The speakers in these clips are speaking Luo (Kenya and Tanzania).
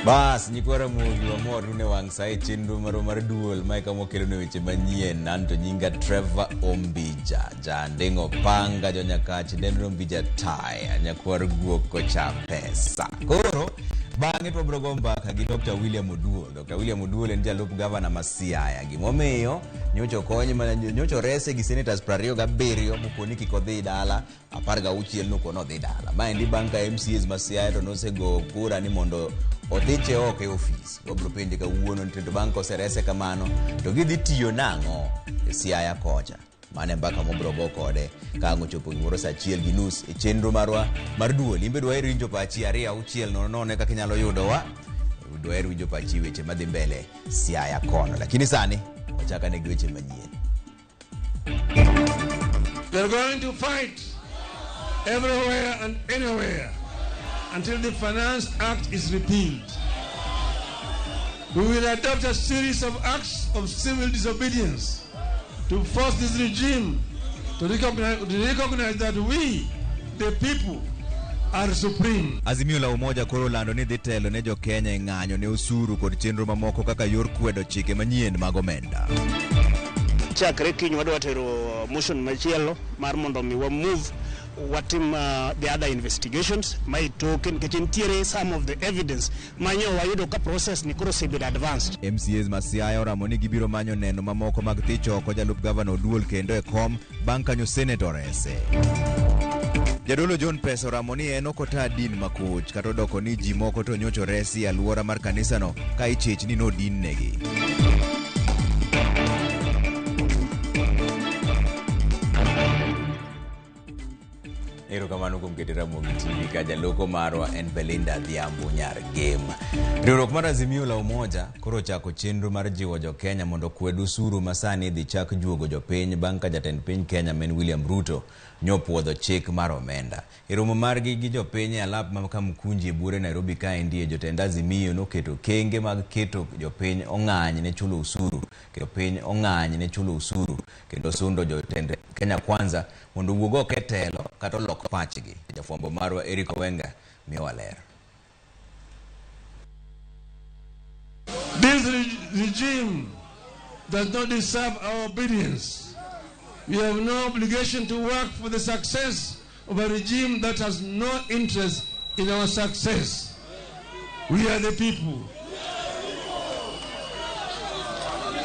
Bas, nyikwa Ramogi wamor ne wang sai chenro mar duol mai kamo kelo ne weche manyien nanto nyinga Trevor Ombija jandengo panga jo nyakachi dendro Ombija taya nyakwar guok kocha pesa koro bange to brogo mbaka gi Dr. William Oduol. Dr. William Oduol en jalup governor ma Siaya. Gimomiyo nyocho konye mana nyocho rese gi senators 27 mukoni kikodhi dala 16 nuko no dhi dala. Ma endi banka MCAs ma Siaya to nosego kura ni mondo odhiche oko e office. Obro penje ka wuono nitendo banko serese kamano to gidhi tiyo nang'o e Siaya kocha. Mane mbaka mobrogo kode kango chopo gimoro sa 1:30 e chenro marwa mar duol. Imbe dwa rinjo pachi 2:6 ne kaka nyalo yudo wa dwa rinjo pachi weche madhi mbele Siaya kono, lakini sani wachaka ne weche manyien. They're going to fight everywhere and anywhere until the Finance Act is repealed. We will adopt a series of acts of civil disobedience to force this regime to recognize that we, the people, are supreme. Azimio la umoja koro lando ni dhi telo ne jo Kenya e ng'anyo ne usuru kod chenro mamoko kaka yor kwedo chike manyien mag omenda. Chakre kiny wadwa tero motion machielo mar mondo mi wa move watim the other investigations my token kitchen tiere some of the evidence manyo wayudo ka process ni koro sebedo advanced. MCAs ma Siaya oramo ni gibiro manyo neno mamoko mag thicho ko jalup governor Oduol kendo e kom bang' kanyo senator ese. Jadolo John Pesa oramo ni en okota din makoch kata odoko ni ji moko to nyocho resi aluora mar kanisa no ka ichich ni no din negi. Ero kamano kuom keto Ramogi TV ka jaloko marwa en Belinda Dhiambo nyar game. Riwruok mar Azimio la Umoja koro chako chenro mar jiwo jo Kenya mondo kwed usuru masani dhi chak juogo jo piny bang' ka jatend piny Kenya men William Ruto nyopuodho chik mar omenda. Romo margi gi jo piny e alap ma Kamkunji bure Nairobi ka endi jotend Azimio noketo kenge mag keto jo piny ong'any ne chulo usuru. Keto piny ong'any ne chulo usuru kendo sundo jotend Kenya Kwanza mondo wuogo ketelo kata lok pachgi. Jafwambo marwa Eric Owenga miyowa ler. This regime does not deserve our obedience. We have no obligation to work for the success of a regime that has no interest in our success. We are the people.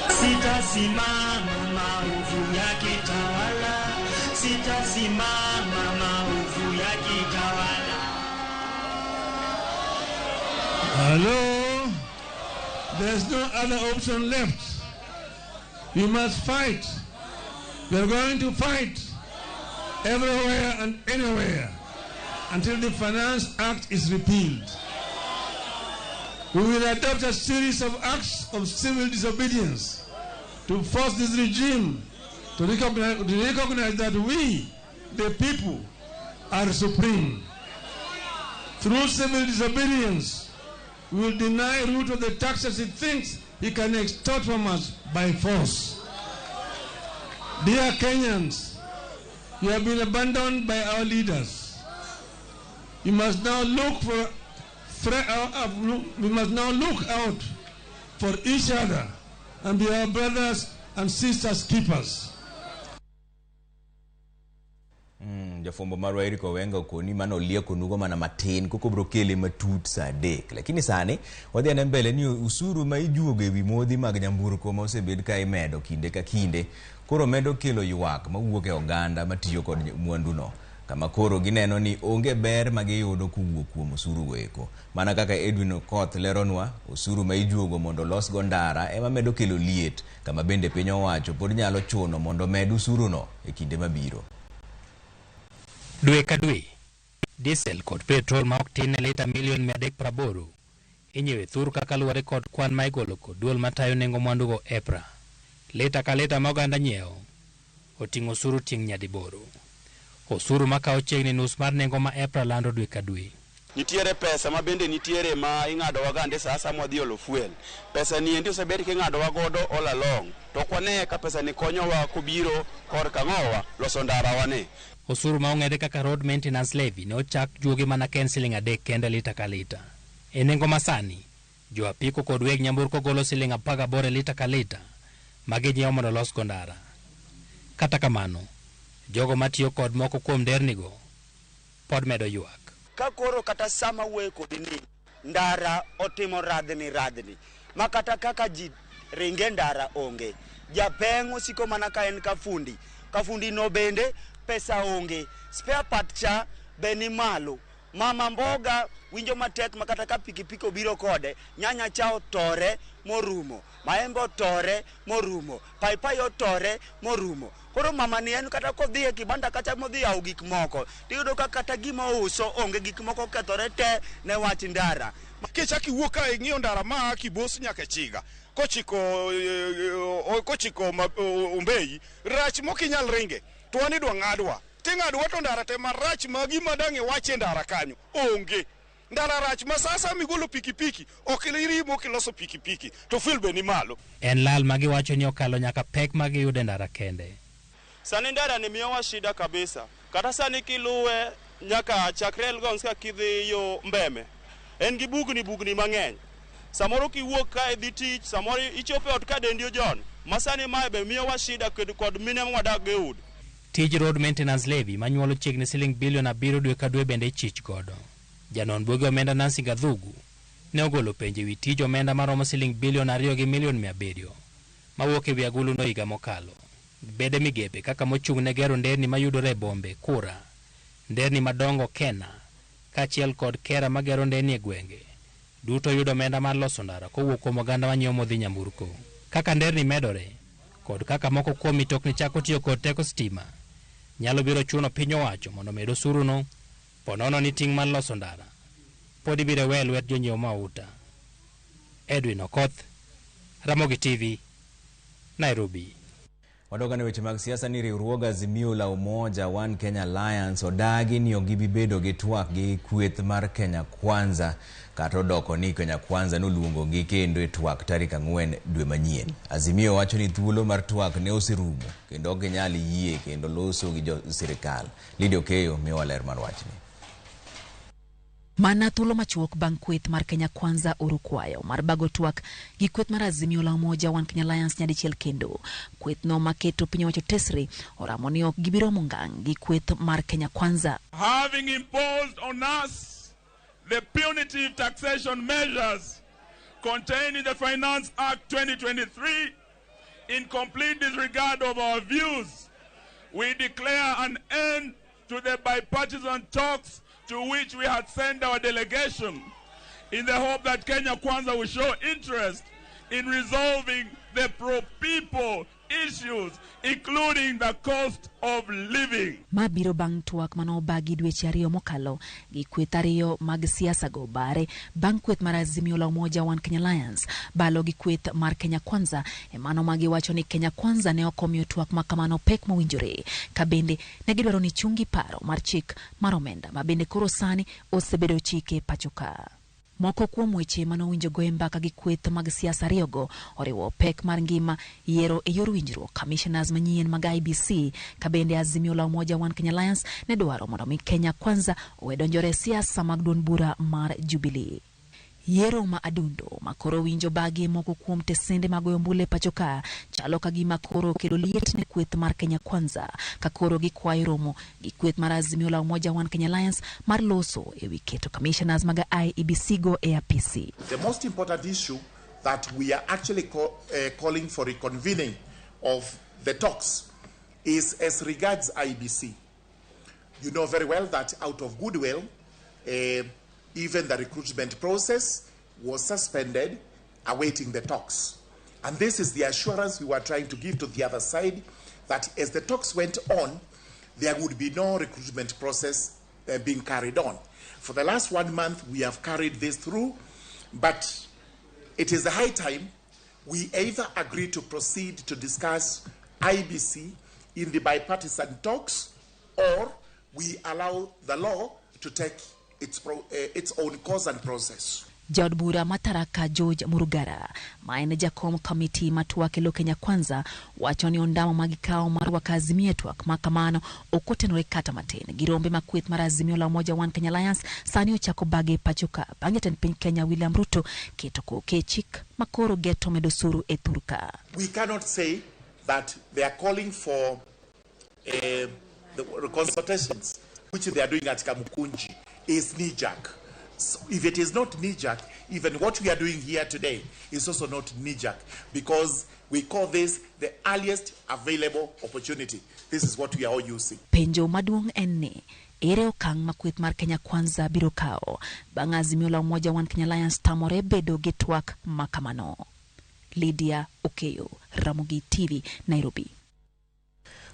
Sitasimama maovu ya kitawala, sitasimama maovu ya kitawala. Hello? There's no other option left. We must fight. We are going to fight everywhere and anywhere until the Finance Act is repealed. We will adopt a series of acts of civil disobedience to force this regime to recognize that we, the people, are supreme. Through civil disobedience, we will deny Ruto the taxes he thinks he can extort from us by force. Dear Kenyans, you have been abandoned by our leaders. You must now look we must now look out for each other and be our brothers and sisters keepers. Jafwambo marwa Eric Owenga okoni mano lieko nugo mana matin koko bro kele matut sa 3 lakini sani wadhi ane mbele ni usuru ma ijuogo ewi modhi mag nyamburko ma osebed ka imedo kinde ka kinde koro medo kelo ywak mawuok e oganda matiyo kod mwandu no kama koro gineno ni onge ber magiyudo kuwuok kuom usuru weko mana kaka Edwin Okoth leronwa usuru ma ijuogo mondo los go ndara ema medo kelo liet kama bende piny owacho pod nyalo chuno mondo med usuru no e kinde mabiro. Dwe ka dwe, diesel kod petrol ma ok tin lita milion 380 inyewe thur kaka luwore kod kwan ma igolo kod duol matayo nengo mwandugo EPRA. Lita ka lita ma oganda nyiewo oting'o osuru ting' nyadiboro. Osuru makawo chiegni nus mar nengo ma EPRA lando dwe ka dwe. Nitiere pesa ma bende nitiere ma ing'ado wagande sa asa modhi olo fuel. Pesa ni endi osebed king'ado wagodo all along. To kwane ka pesa ni konyowa kobiro kor kang'owa loso ndara wane. Osuru ma ong'ede kaka road maintenance levy ne ochak juogi mana ken siling 3 kende lita ka lita. E nengo masani, Jo apiko kod weg nyamburko golo siling 18 lita ka lita maginyiewo mondo losgo ndara. Kata kamano, jogo matiyo kod moko kuom ndernigo pod medo ywak. Ka koro kata sama wuoyo kod ni ndara otimo radhni ma kata kaka ji ringe ndara onge, japeng' osiko mana ka en kafundi no bende pesa onge, spare part cha be ni malo. Mama mboga winjo matek makata ka pikipiki obiro kode, nyanya cha otore morumo, maembe otore morumo, paipai otore morumo. Koro mama ni en kata kodhi e kibanda kacha modhi yawo gik moko, tiyudo ka kata gima uso onge, gik moko kethore te ne wach ndara. Kichaki wuok ka ing'iyo ndara ma Kibos nyaka Chiga kochiko Ombei rach mokinyal ringe to wani dwa ng'adwa ting'adwa to ndara te marach ma gima dang' iwache ndara kanyo onge. Ndara rach ma sasa migolo pikipiki okilirimo kiloso pikipiki to fil be ni malo. En lal magiwacho ni okalo nyaka pek magiyude ndara kende. Sani ndara ni miyowa shida kabisa. Kata sani kiluwe nyaka chakrel gongs ka kidhi yo Mbeme. En gi bugni mang'eny. Samoro kiwuok ka idhi tich, samoro ichope ot ka dendi ojon. Masani mae be miyowa shida kod mine mwadak ge ud. Tij road maintenance levy manyuolo chiegni siling bilion 7 dwe ka dwe bende ichich godo. Janon buge omenda Nancy Gadhugu ne ogolo penje wi tij omenda maromo siling bilion 2 gi milion 700 mawuok e wi agulu no higa mokalo. Bede migepe kaka mochung' ne gero nderni mayudore e bombe, Kura, nderni madongo Kena, kachiel kod kera magero nderni e gwenge, duto yudo omenda mar loso ndara kowuok kuom oganda manyiewo modhi nyamburko. Kaka nderni medore kod kaka moko kuom mitokni chako tiyo kod teko stima, nyalo biro chuno piny owacho mondo med osuru no, ponono ni ting' mar loso ndara pod ibiro we lwet jonyiewo mauta. Edwin Okoth, Ramogi TV, Nairobi. Wadoka ne weche mag siasa ni riwruog Azimio la Umoja One Kenya Alliance odagi ni ogibibedo gi twak gi kweth mar Kenya Kwanza kata odoko ni Kenya Kwanza noluongo gi kendo e twak tarik 4 dwe manyien. Azimio wacho ni thuolo mar twak ne oserumo kendo ok nyal yie kendo loso gi jo sirikal. Lidio Keyo miwa ler mar wachni. Mana thuolo machuok bang' kweth mar Kenya Kwanza orukwayo mar bago twak gi kweth mar Azimio la Umoja One Kenya Alliance nyadichiel kendo. Kweth no maketo piny owacho tesre oramo ni ok gibiro mungang' gi kweth mar Kenya Kwanza. Having imposed on us the punitive taxation measures contained in the Finance Act 2023 in complete disregard of our views, we declare an end to the bipartisan talks to which we had sent our delegation in the hope that Kenya Kwanza will show interest in resolving the pro-people issues, including the cost of living. Mabiro bang' twak mano bagi dweche 2 mokalo gi kweth 2 mag siasa go bare bang' kweth mar Azimio la Umoja One Kenya Alliance balo gi kweth mar Kenya Kwanza emano magiwacho ni Kenya Kwanza ne okomiyo twak makamano pek mowinjore kabende ne gidwaro ni chungi paro mar chik mar omenda mabende koro sani osebedo chike pachoka. Moko kuom weche manowinjo go mbaka gi kweth mag siasa 2 go oriwo pek mar ngima, yiero e yor winjruok, commissioners manyien mag IBC kabende Azimio la Umoja One Kenya Alliance ne dwaro mondo mi Kenya Kwanza owedonjore siasa mag duond bura mar Jubilee. Yiero ma adundo makoro winjo bagi moko kuom tesende magoyo mbule pachoka chalo kagima koro kelo liet ne kweth mar Kenya Kwanza kakoro gi kwayo romo gi kweth mar Azimio la Umoja One Kenya Alliance mar loso e wiketo commissioners maga IEBC go e APC. The most important issue that we are actually calling for reconvening of the talks is as regards IEBC. You know very well that out of goodwill, even the recruitment process was suspended, awaiting the talks. And this is the assurance we were trying to give to the other side, that as the talks went on, there would be no recruitment process being carried on. For the last 1 month, we have carried this through, but it is the high time we either agree to proceed to discuss IBC in the bipartisan talks, or we allow the law to take its own course and process. Jaod bura Mataraka George Murugara ma en jakom komiti matwak elo Kenya Kwanza wacho ni ondamo magikao mar wakazimie twak makamano okotenore kata matin. Girombe makweth mar Azimio la Umoja One Kenya Alliance sani ochako bage pachoka bang' jatend piny Kenya William Ruto keto koke chik makoro geto medo suru e thurka. We cannot say that they are calling for the consultations which they are doing at Kamukunji is knee-jerk. So if it is not knee-jerk, even what we are doing here today is also not knee-jerk, because we call this the earliest available opportunity. This is what we are all using. Penjo maduong' en ni ere okang' makweth mar Kenya Kwanza biro kao bang' Azimio la Umoja One Kenya Alliance tamore bedo gi twak makamano. Lydia Okeyo, Ramogi TV, Nairobi.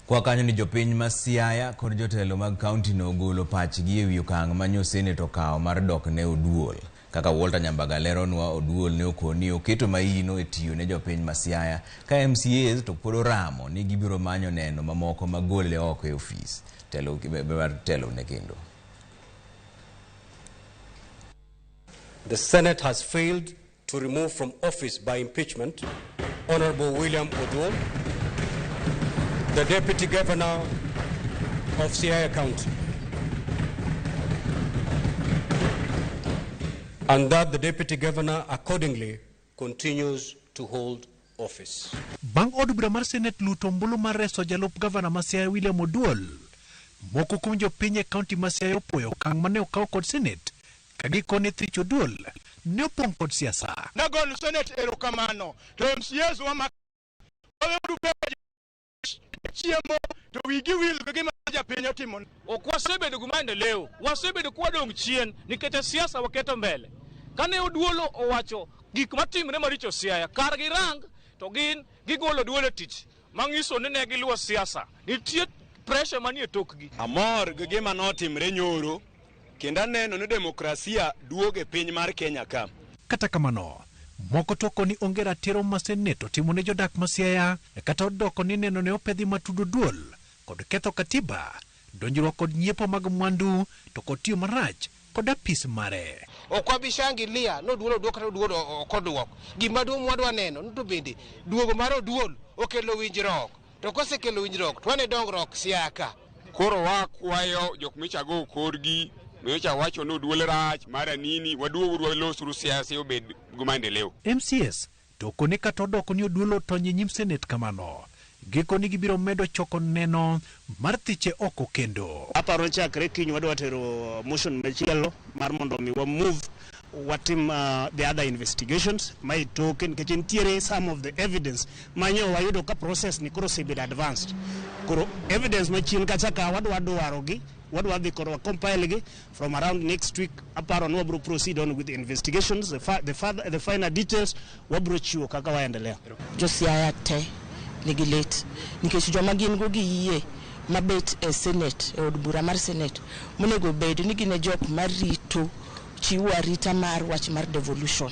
Kwa kanyo ni jopiny ma Siaya kod jotelo mag kaunti no ogolo pachgi ewi okang' manyo seneto kao mar dok ne Oduol. Kaka Walter Nyambaga leronwa, Oduol ne okoni oketo maino e tiyo ne jopiny ma Siaya ka MCAs to pod oramo ni gibiro manyo neno mamoko magole oko e ofis. Telo ne kendo. The Senate has failed to remove from office by impeachment Honorable William Oduol, the Deputy Governor of Siaya County, and that the Deputy Governor accordingly continues to hold office. Bang od bura mar Senate luto mbulu mar reso jalup Governor ma Siaya William Oduol, moko kuom jopiny e kaunti ma Siaya opoyo okang' mane okaw kod Senate kagikone thich Oduol ne opong' kod siasa. Nagolo Senate erokamano to MCAs wa chiemo to wigi wil kagima japiny otimo. Ok wasebedo gi maendeleo, wasebedo kwadong' chien nikech siasa waketo mbele. Kane Oduol owacho gik matimre maricho Siaya, kar girang to gin gigolo Oduol e tich mangiso ni ne giluwo siasa. Nitie pressure manie tokgi. Amor gi gima notimre nyoro kendo aneno ni demokrasia duoge piny mar Kenya ka. Kata kamano, moko toko ni onge ratiro ma Senate otimo ne jodak ma Siaya kata odoko ni neno ne opedhi matudo Oduol kod ketho katiba, donjruok kod nyiepo mag mwandu to kod tiyo marach kod apis mare. Okwabishangilia no Oduol oduok kata Oduol okoduok. Gima duong' mwadwa neno ni to bende duogo mar Oduol okelo winjruok. To kosekelo winjruok to wane dongruok Siaya ka. Koro wakwayo jok michago korgi mecha wacho no Oduol rach mara nini waduogo losuru siasa obed gi maendeleo. MCS to kone kata odoko ni Oduol otony nyim Senate kamano. Giko ni gibiro medo choko neno mar thiche oko kendo. Aparo chakre kiny wadwa tero motion machielo mar mondo mi wa move watim the other investigations my token ke ntiere some of the evidence manyo wayudo ka process ni koro sebedo advanced. Koro evidence machien kacha ka wadwa dwarogi wadwa dhi koro compile gi from around next week. Aparo no bro proceed on with the investigations, the final details wabro chiwo kaka waendelea. Josiaya te nigi lit nikech joma gin go gi yie mabet e Senate e od bura mar Senate monego bed ni gin jok marito chiwo arita mar wach mar devolution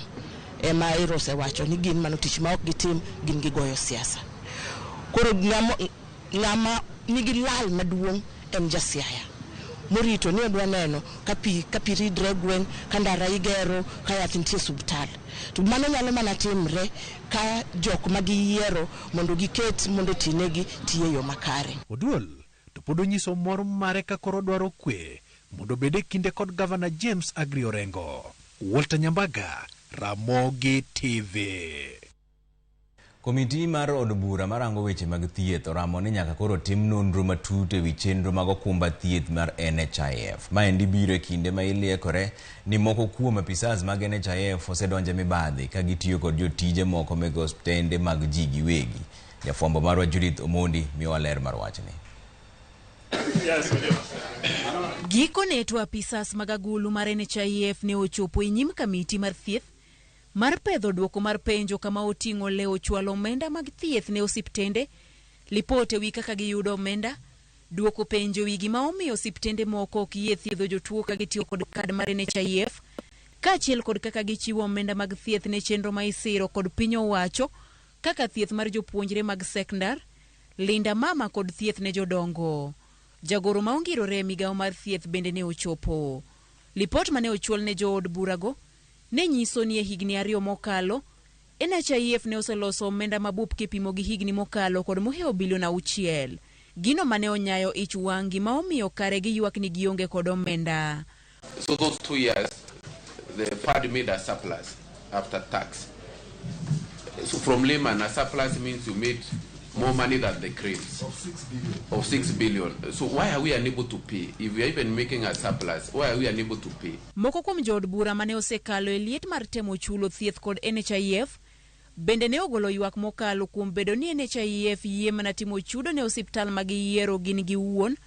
ema Irose wacho ni gin mano tich ma ok gitim gin gigoyo siasa. Koro ng'ama nigi lal maduong' en Jasiaya morito ni odwa neno kapi ridre gwen kandara igero ka yath nitie subtal. To mano nyalo mana timre ka jok magiyiero mondo giket mondo tinegi tiye yo makare. Oduol to pod onyiso mor mare ka koro dwaro kwe mondo bede kinde kod Governor James Agri Orengo. Walter Nyambaga, Ramogi TV. Komiti mar od bura marango weche mag thieth oramo ni nyaka koro tim nonro matut ewi chenro mag okumba thieth mar NHIF. Maendi biro e kinde ma iliekore ni moko kuom apisas mag NHIF osedonje mibadhi ka gitiyo kod jotije moko meg hospitende mag ji giwegi. Jafwambo marwa Judith Omondi miyowa ler mar wachni. Giko neto apisas mag agulu mar NHIF ne ochopo e nyim kamiti mar thieth mar pedho duoko mar penjo kama oting'o leo chwalo omenda mag thieth ne osiptende, lipote wi kaka giyudo omenda, duoko penjo wi gima omiyo osiptende moko ok yie thiedho jotuo ka gitiyo kod kad mar NHIF, kaachiel kod kaka gichiwo omenda mag thieth ne chenro ma isiro kod piny owacho kaka thieth mar jopuonjre mag sekondar, linda mama kod thieth ne jodongo. Jagoro ma ongirore migawo mar thieth bende ne ochopo. Lipot mane ochwal ne jood burago ne nyiso ni e higni 2 mokalo NHIF ne oseloso omenda mabup kipimo gi higni mokalo kod moheo bilion 6. Gino mane onyayo ich wangi ma omiyo kare gi ywak ni gionge kod omenda. So those 2 years, the fund made a surplus after tax. So from layman, a surplus means you made more money than the cranes. Of 6 billion. So why are we unable to pay? If we are even making a surplus, why are we unable to pay? Moko kuom jood bura mane osekalo e liet mar temo chulo thieth kod NHIF bende ne ogolo ywak mokalo kuom bedo ni NHIF yie mana timo chudo ne osiptal mag yiero gin giwuon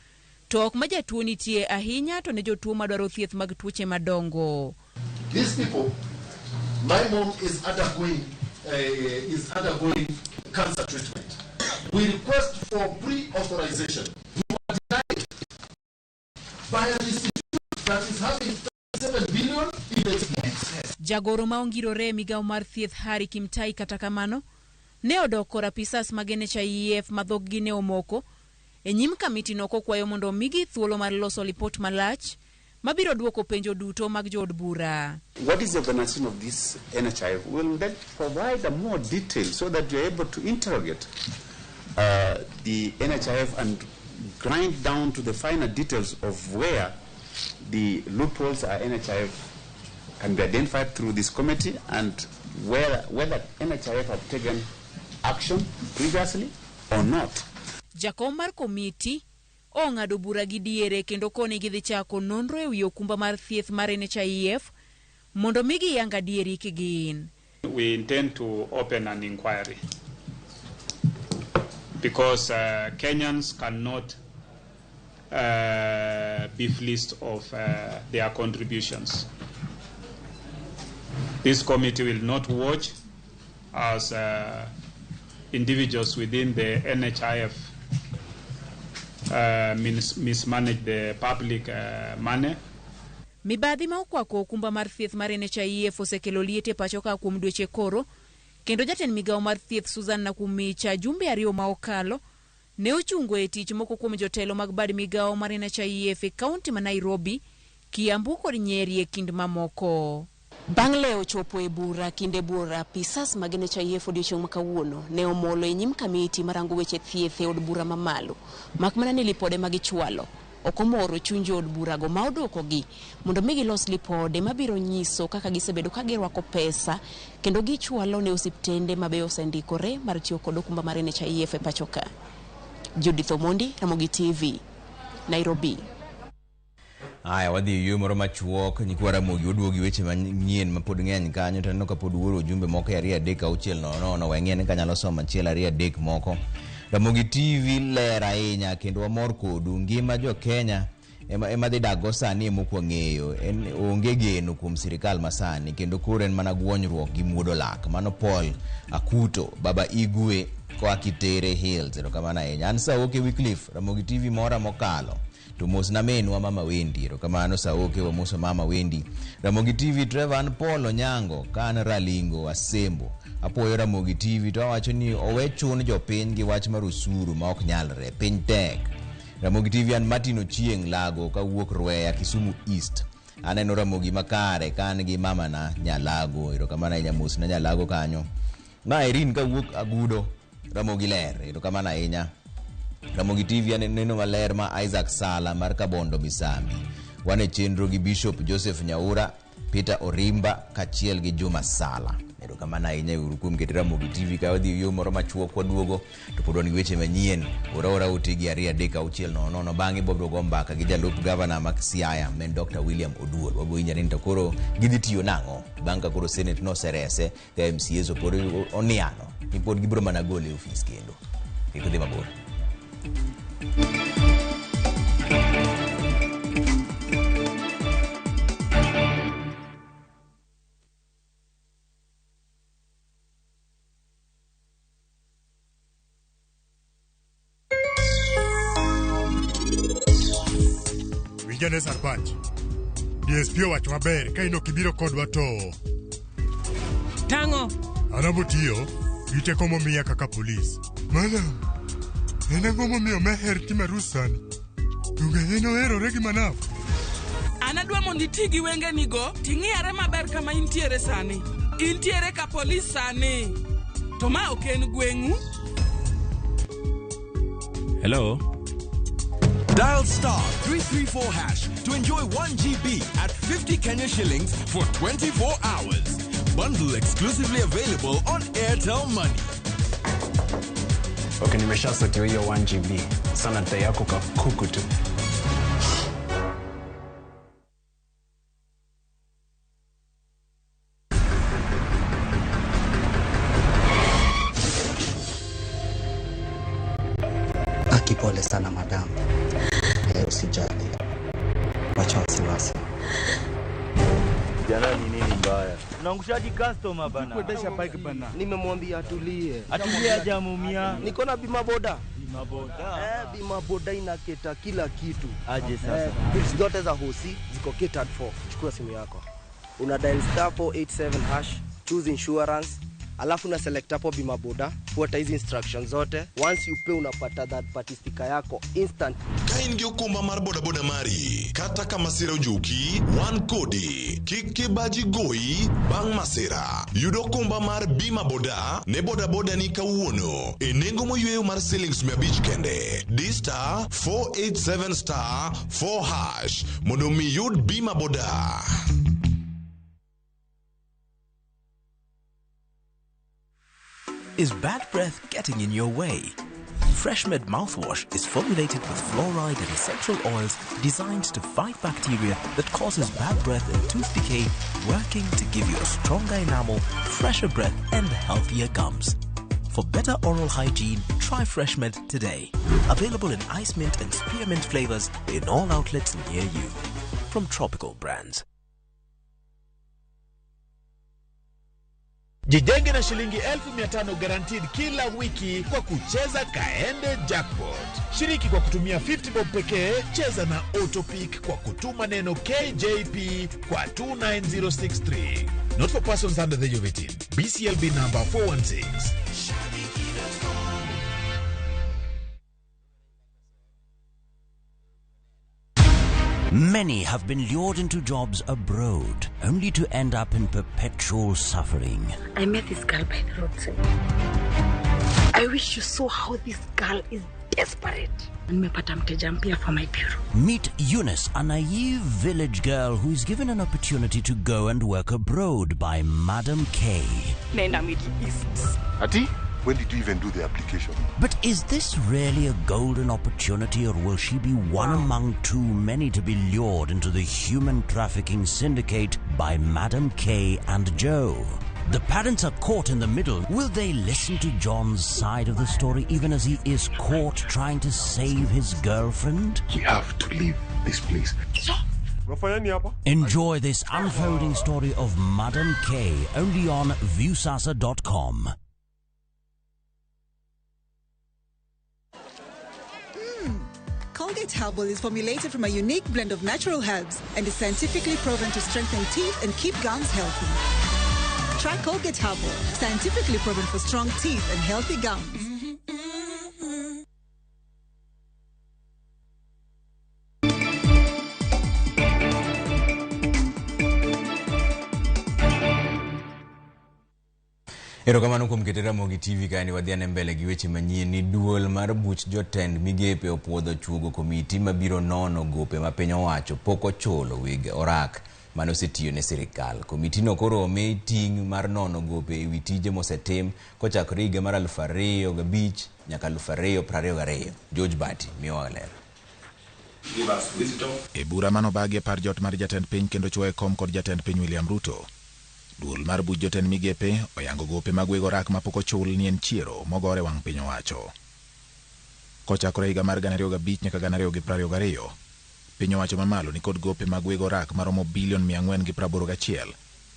to ok ma jatuo nitie ahinya to ne jotuo madwaro thieth mag tuoche madongo. These people, my mom is undergoing cancer treatment. We request for pre-authorization. We were denied by an institute that is having 7 billion in its books. Jagoro ma ongirore migao mar thieth Hari Kimtai kata kamano ne odoko rapisas mag NHIF madhog gi ne omoko e nyim kamiti no kokwayo mondo migi thuolo mar loso report malach mabiro duoko penjo duto mag jood bura. What is the organization of this NHIF? Will then provide more detail so that you're able to interrogate the NHIF and grind down to the finer details of where the loopholes are NHIF can be identified through this committee and whether NHIF have taken action previously or not. Jakom mar komiti ong'ado bura gi diere kendo koni gidhi chako nonro e wi okumba mar thieth mar NHIF mondo migi yanga dieri kigin. We intend to open an inquiry because Kenyans cannot be fleeced of their contributions. This committee will not watch as individuals within the NHIF mismanage the public money. Mibadhi ma okwako okumba mar thieth mar NHIF osekelo liete pacho ka kuom dweche koro kendo jatend migao mar thieth Susan Nakumicha jumbe 2 ma okalo ne ochungo e tich moko kuom jotelo mag bad migao mar NHIF e kaunti ma Nairobi, Kiambu kod Nyeri e kind mamoko. Bang' leo chopo e bura kinde bura pisas mag NHIF odiochieng' makawuono ne omolo e nyim kamiti marango weche thieth e od bura mamalo makmana ni lipode magichwalo okomoro chunjo od bura go ma odoko gi mondo migi los lipode mabiro nyiso kaka gisebedo ka girwako pesa kendo gichwalo ne osiptende mabe osendikore mar tiyo kod okumba mar NHIF e pachoka. Judith Omondi, Ramogi TV, Nairobi. Aya wadhi yo moro machuok nyikwa Ramogi oduogi weche manyien ma pod ng'eny kanyo to ka pod wuoro jumbe moko 2-3 weng'ien kanyalo somo 1-2-3 moko. Ramogi TV ler ahinya kendo wamor kodu ngima jo Kenya ema dhi dago sani moko ng'eyo en onge geno kuom sirikal masani kendo koro en mana gwonyruok gi muodo lak mano Paul Akuto Baba Igwe ko Akitere Hills erokamano ahinya. An Saoke Wycliffe Ramogi TV mora mokalo to mos na menwa Mama Wendi erokamano Saoke wa moso Mama Wendi. Ramogi TV Trevor Paul Onyango kan Ralingo Asembo apoyo Ramogi TV to wacho ni owe chun jopiny gi wach mar usuru ma ok nyalre piny tek. Ramogi TV an Martin Ochieng Lago kawuok Rweya Kisumu East. Aneno Ramogi makare kan gi mama na Nyalago erokamano ahinya mos na Nyalago kanyo. Na Irene kawuok Agudo Ramogi ler erokamano ahinya. Ramogi TV aneno maler ma Isaac Sala mar Kabondo Misambi. Wane chenro gi Bishop Joseph Nyaura, Peter Orimba kachiel gi Juma Sala. Erokamano ahinya uru kuom keto Ramogi TV ka wadhi yo moro machuok kwaduogo to pod wan weche manyien. Ora utigi 2-3-6 bang'e bob dogo mbaka gi jalup governor ma Siaya men Dr. William Oduor. Wabo injani to koro gidhi tiyo nang'o bang' ka koro Senate no serese ka MCA so pod oniano ni pod gibro mana gole ofis kendo. Ikudhi mabor. Jane Sarpach DSP wacho maber ka ino kibiro kodwa to tango anabutiyo gite komo miya kaka polis madam ena gomo miyo meher tima rusani tunge eno erore gi manafu Anadwa mondo iti gi wenge nigo, ting'iyare maber kama intiere sani. Intiere ka polis sani. To ma ok en gweng'u. Hello? Dial *334# to enjoy 1 GB at 50 Kenya shillings for 24 hours. Bundle exclusively available on Airtel Money. Okay, nimeshasetiwa hiyo 1 GB. Sana data yako kakuku tu. Pole sana madam. Usijali. Wacha wasiwasi. Jana ni nini mbaya? Unaangushaji customer bana. Kuendesha bike bana. Nimemwambia atulie. Atulie aje amumia. Niko na bima boda. Bima boda. Bima boda inaketa kila kitu. Aje sasa. Bills zote za hosi ziko catered for. Chukua simu yako. Una dial *487#, choose insurance. Alafu na select hapo bima boda, fuata hizi instructions zote. Once you pay unapata that party sticker yako instant. Kain gi okumba mar boda boda mari, kata kama sira ojuki, wan kodi, kik baji goyi bang' masira. Yudo okumba mar bima boda ne boda boda ni kawuono e nengo moyweyo mar shillings 500 kende. *487*4# mondo mi yud bima boda. Is bad breath getting in your way? FreshMed mouthwash is formulated with fluoride and essential oils designed to fight bacteria that causes bad breath and tooth decay, working to give you a stronger enamel, fresher breath, and healthier gums. For better oral hygiene, try FreshMed today. Available in ice mint and spearmint flavors in all outlets near you. From Tropical Brands. Jijenge na shilingi 1500 guaranteed kila wiki kwa kucheza Kaende Jackpot. Shiriki kwa kutumia 50 bob pekee, cheza na Autopic kwa kutuma neno KJP kwa 29063. Not for persons under the age of 18. BCLB number 416. Many have been lured into jobs abroad, only to end up in perpetual suffering. I met this girl by the roadside. I wish you saw how this girl is desperate. Nimepata mteja mpya for my bureau. Meet Eunice, a naive village girl who is given an opportunity to go and work abroad by Madam K. Nenda Middle East. Ati? When did you even do the application? But is this really a golden opportunity, or will she be one among too many to be lured into the human trafficking syndicate by Madam K and Joe? The parents are caught in the middle. Will they listen to John's side of the story even as he is caught trying to save his girlfriend? We have to leave this place. Enjoy this unfolding story of Madam K only on viewsasa.com. Colgate Herbal is formulated from a unique blend of natural herbs and is scientifically proven to strengthen teeth and keep gums healthy. Try Colgate Herbal, scientifically proven for strong teeth and healthy gums. Erokamano kuom keto Ramogi TV kaeni wadhiane mbele gi weche manyien. Ni duol mar buch jotend migepe opuodho chuogo komiti mabiro nono gope ma piny owacho pok ochulo weg orak mane osetiyo ne sirikal. Komiti no koro omi ting' mar nono gope ewi tije mosetim kochakore higa mar 2005 nyaka 2022. George Bati miyo ler. E bura manobagi par jot mar jatend piny kendo chwoe kom kod jatend piny William Ruto, duol mar buch jotend migepe oyango gope mag weg orak mapok ochul ni en chiero mogore wang' piny owacho. Kochakore higa mar 2005 nyaka 2022, piny owacho mamalo ni kod gope mag weg orak maromo bilion 481,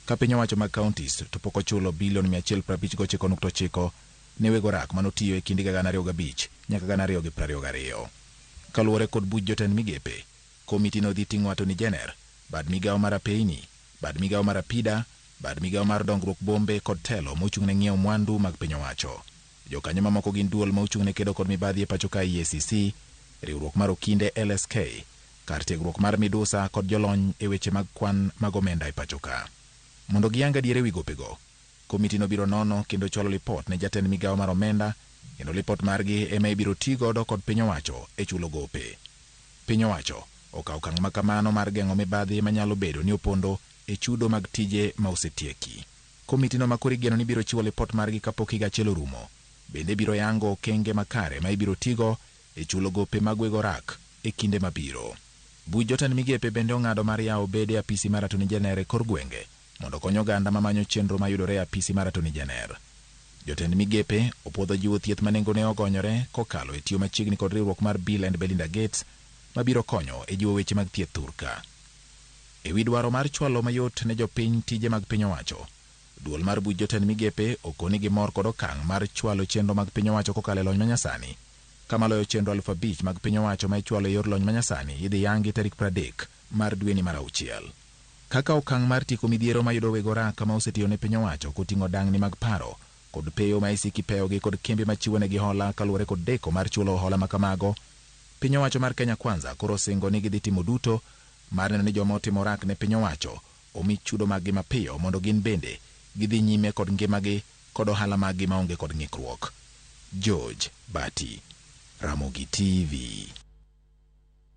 ka piny owacho mag counties to pok ochulo bilion 159.9 ne weg orak manotiyo e kind 2005 nyaka 2022. Kaluwore kod buch jotend migepe, komiti no dhi ting'o Attorney General, bad migawo mar apeyni, bad migawo mar apida, bad migawo mar dongruok bombe kod telo mochung' ne ng'iewo mwandu mag piny owacho. Jokanyo mamoko gin duol mochung' ne kedo kod mibadhi e pacho ka EACC, riwruok mar okinde LSK, kar tiegruok mar midusa kod jolony e weche mag kwan mag omenda e pacho ka. Mondo giyang adier ewi gopego, komitino biro nono kendo chwalo lipot ne jatend migawo mar omenda, kendo lipot margi ema ibiro ti godo kod piny owacho e chulo gope. Piny owacho okawo okang' ma kamano mar geng'o mibadhi manyalo bedo ni opondo e chudo mag tije ma osetieki. Komitino ma koro igeno ni biro chiwo lipot margi kapok higa achiel orumo, bende biro yango okenge makare ma ibiro tigo e chulo gope mag wego rak e kinde mabiro. Buch jotend migepe bende ong'ado mar yawo bede apisi mar Attorney General e kor gwenge mondo kony oganda mamanyo chenro mayudore e apisi mar Attorney General. Jotend migepe opuodho jiwo thieth ma nengone ogonyore kokalo e tiyo machiegni kod riwruok mar Bill and Belinda Gates mabiro konyo e jiwo weche mag thieth thurka. E wi dwaro mar chwalo mayot ne jopiny tije mag piny owacho, duol mar buch jotend migepe okoni gi mor kod okang' mar chwalo chenro mag piny owacho kokalo e lony manyasani, kamaloyo chenro 5,000 mag piny owacho ma ichwalo e yor lony manyasani idhi yangi tarik 30 mar dweni mar auchiel. Kaka okang' mar tieko midhiero mayudo wego rak ma osetiyo ne piny owacho koting'o dang'ni mag paro kod peyo ma isiki peyogi kod kembe machiwo negi hola kaluwore kod deko mar chulo hola makamago, piny owacho mar Kenya Kwanza koro singo ni gidhi timo duto mar neno ni joma otimo rak ne piny owacho omi chudo maggi mapiyo mondo gin bende gidhi nyime kod ngimagi kod ohala maggi maonge kod ng'ikruok. George Bati, Ramogi TV.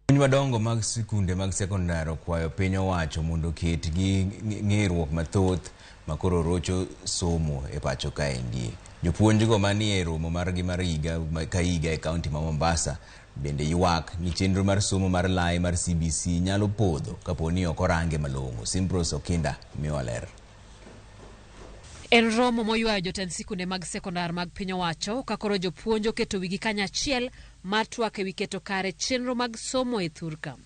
Puonj madongo mag sikunde mag sekondar okwayo piny owacho mondo ket gi ng'eruok mathoth makoro rocho somo e pacho kaendi. Jopuonjgo manie romo margi mar higa ka higa e kaunti ma Mombasa bende ywak ni chenro mar somo mar lai mar CBC nyalo podho kapo ni ok orange malong'o. Simpros Okinda miyo ler. En romo moywayo jotend sikunde mag sekondar mag piny owacho ka koro jopuonj oketo wigi kanyachiel mar twak ewi keto kare chenro mag somo e thurka.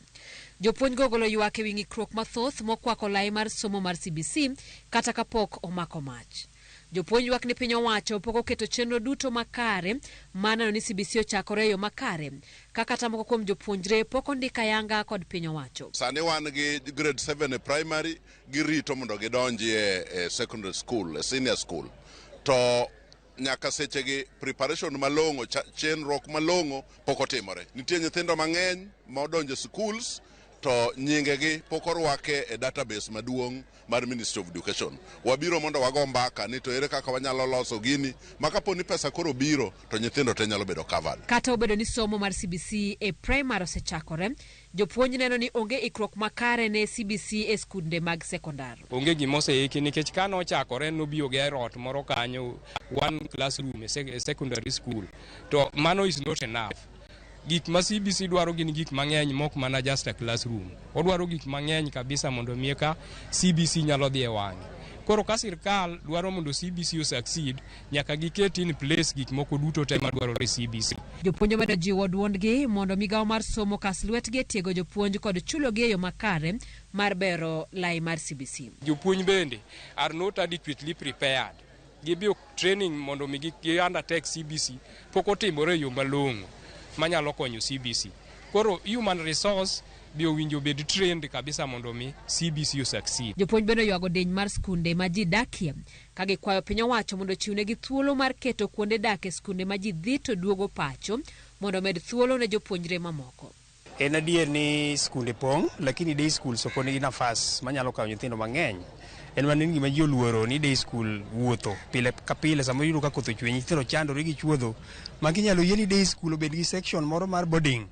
Jopuonj go golo ywak ewi ng'ikruok mathoth mokwako lai mar somo mar CBC kata kapok omako mach. Jopuonj ywak ni piny owacho pok oketo chenro duto makare maneno ni CBC ochakore e yo makare, kaka ta moko kuom jopuonjre pok ondika yanga kod piny owacho. Sani wan gi grade 7 e primary girito mondo gidonji e secondary school, e senior school. To nyaka sechegi preparation malong'o, chenruok malong'o pok otimore. Nitie nyithindo mang'eny ma odonjo schools to nyingegi pok orwake e database maduong' mar Ministry of Education. Wabiro mondo wago mbaka ni to ere kaka wanyalo loso gini makapo ni pesa koro biro to nyithindo te nyalo bedo covered. Kata obedo ni somo mar CBC e primary osechakore, jopuonj neno ni onge ikruok makare ne CBC e skunde mag sekondar. Onge gima oseiki nikech ka nochakore nobiro gi rot moro kanyo, one classroom e secondary school. To mano is not enough. Gik ma CBC dwaro gin gik mang'eny mok mana just a classroom. Odwaro gik mang'eny kabisa mondo miye ka CBC nyalo dhi e wang'e. Koro ka sirkal dwaro mondo CBC succeed, nyaka giket in place gik moko duto te madwarore CBC. Jopuonj medo jiwo duondgi mondo migawo mar somo kas lwetgi e tiego jopuonj kod chulogi e yo makare mar bero lai mar CBC. Jopuonj bende are not adequately prepared. Gibiro training mondo gi undertake CBC pok otimore e yo malong'o manyalo konyo CBC. Koro human resource bi owinjo bed trained kabisa mondo mi CBC succeed. Jopuonj bende ywago deny mar skunde ma ji dakie ka gikwayo piny owacho mondo chiwnegi thuolo mar keto kuonde dak e skunde ma ji dhi to duogo pacho mondo med thuolo ne jopuonjre mamoko. En adier ni skunde pong', lakini day schools ok nigi nafas manyalo kawo nyithindo mang'eny. En mana ni gima ji oluoro ni day school wuotho pile ka pile, sama yudo ka koth ochwe nyithindo chandore gi chuodho, ma ginyalo yie ni day school obed gi section moro mar boarding.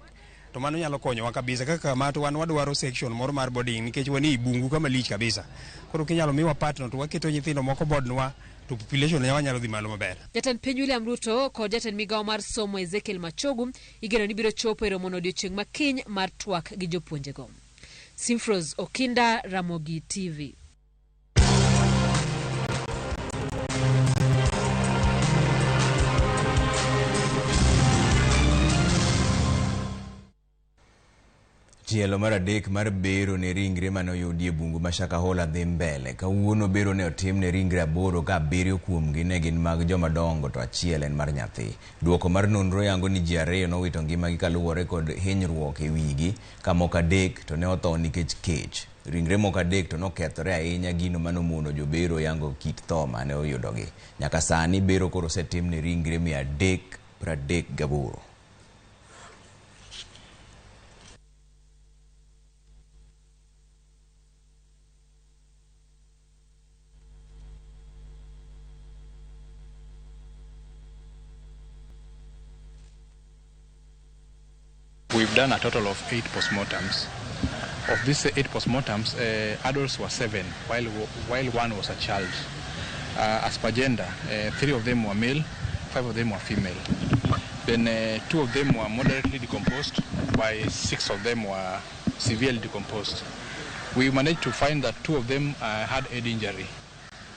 To mano nyalo konyowa kabisa, kaka mato wan wadwaro section moro mar boarding nikech wani bungu kama lich kabisa. Koro kinyalo miwa partner to waketo nyithindo moko bodnwa to population nyawa nyalo dhi malo maber. Jatend piny William Ruto kod jatend migawo mar somo Ezekiel Machogu igeno ni biro chopo e romo odiechieng' makiny mar twak gi jopuonjego. Simpros Okinda, Ramogi TV. Tielo mar adek mar bero ne ringre mane oyudi e bungu ma Shakahola dhi mbele. Kawuono bero ne otim ne ringre 8 ka 7 kuomgi ne gin mag joma dongo to achiel en mar nyathi. Duoko mar nonro yango ni ji 2 nowito ngimagi kaluwore kod hinyruok e wigi, ka moko 3 to ne otho nikech kech. Ringre moko 3 to nokethore ahinya, gino manomono jobero yango kit tho mane oyudogi. Nyaka sani bero koro osetim ne ringre 338. done a total of 8 postmortems. Of these 8 postmortems, adults were 7, while 1 was a child. As per gender, 3 of them were male, 5 of them were female. Then 2 of them were moderately decomposed, while 6 of them were severely decomposed. We managed to find that 2 of them had head injury,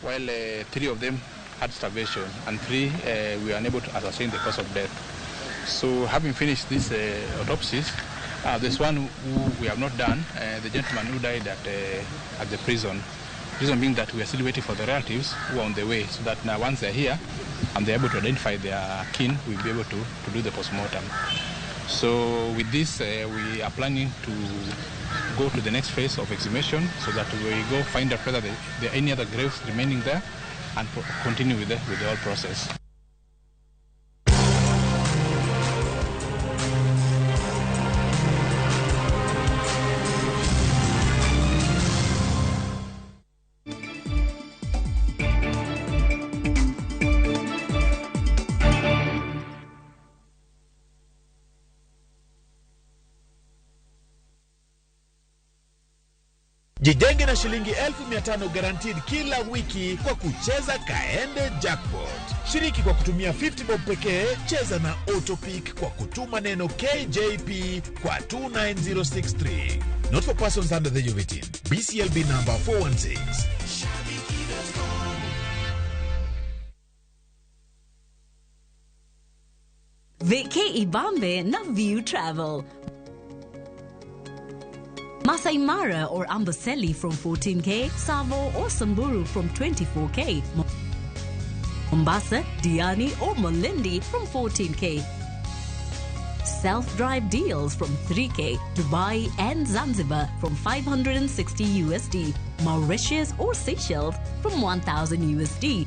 while 3 of them had starvation, and 3 we were unable to ascertain the cause of death. So having finished these autopsies, there's one who we have not done, the gentleman who died at the prison. Reason being that we are still waiting for the relatives who are on the way, so that now once they're here and they're able to identify their kin, we'll be able to do the postmortem. So with this, we are planning to go to the next phase of exhumation, so that we go find out whether there are any other graves remaining there, and continue with the whole process. Jijenge na shilingi 1500 guaranteed kila wiki kwa kucheza Kaende Jackpot. Shiriki kwa kutumia 50 bob pekee, cheza na Autopic kwa kutuma neno KJP kwa 29063. Not for persons under the age of 18. BCLB number 416. Veke Ibambe na View Travel. Masai Mara or Amboseli from 14K, Savo or Samburu from 24K, Mombasa, Diani or Malindi from 14K. Self-drive deals from 3K, Dubai and Zanzibar from 560 USD, Mauritius or Seychelles from 1000 USD.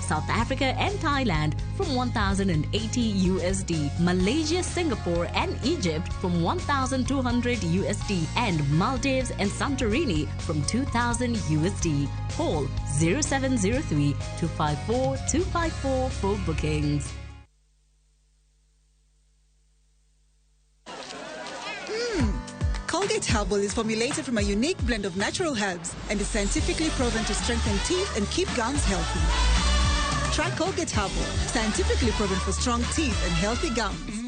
South Africa and Thailand from 1,080 USD, Malaysia, Singapore and Egypt from 1,200 USD, and Maldives and Santorini from 2,000 USD. Call 0703 254 254 for bookings. Colgate Herbal is formulated from a unique blend of natural herbs and is scientifically proven to strengthen teeth and keep gums healthy. Try Colgate Herbal, scientifically proven for strong teeth and healthy gums.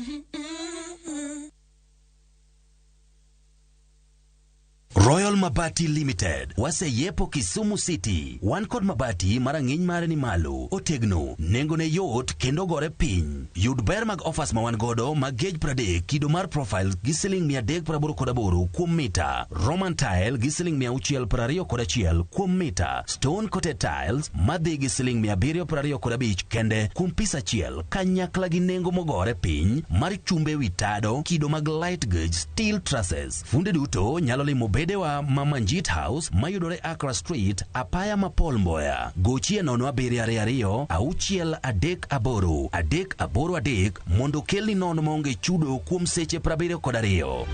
Royal Mabati Limited, wase yepo Kisumu City. Wan kod mabati marang'iny mare ni malo, otegno, nengo ne yot kendo gore piny. Yud ber mag offers ma wan godo mag gauge 30, kido mar profile gi siling 388 kuom mita. Roman tile gi siling 621 kuom mita. Stone coated tiles madhi gi siling 725 kende kuom pisa achiel, kanyakla gi nengo mogore piny mar chumbe witado, kido mag light gauge steel trusses. Funde duto nyalo limo bedewa Mama Njit House mayudore Accra Street, apaya ma Paul Mboya. Gochie nono 722 auchiel 38 383 mondo kelni nono maonge chudo kuom seche 72.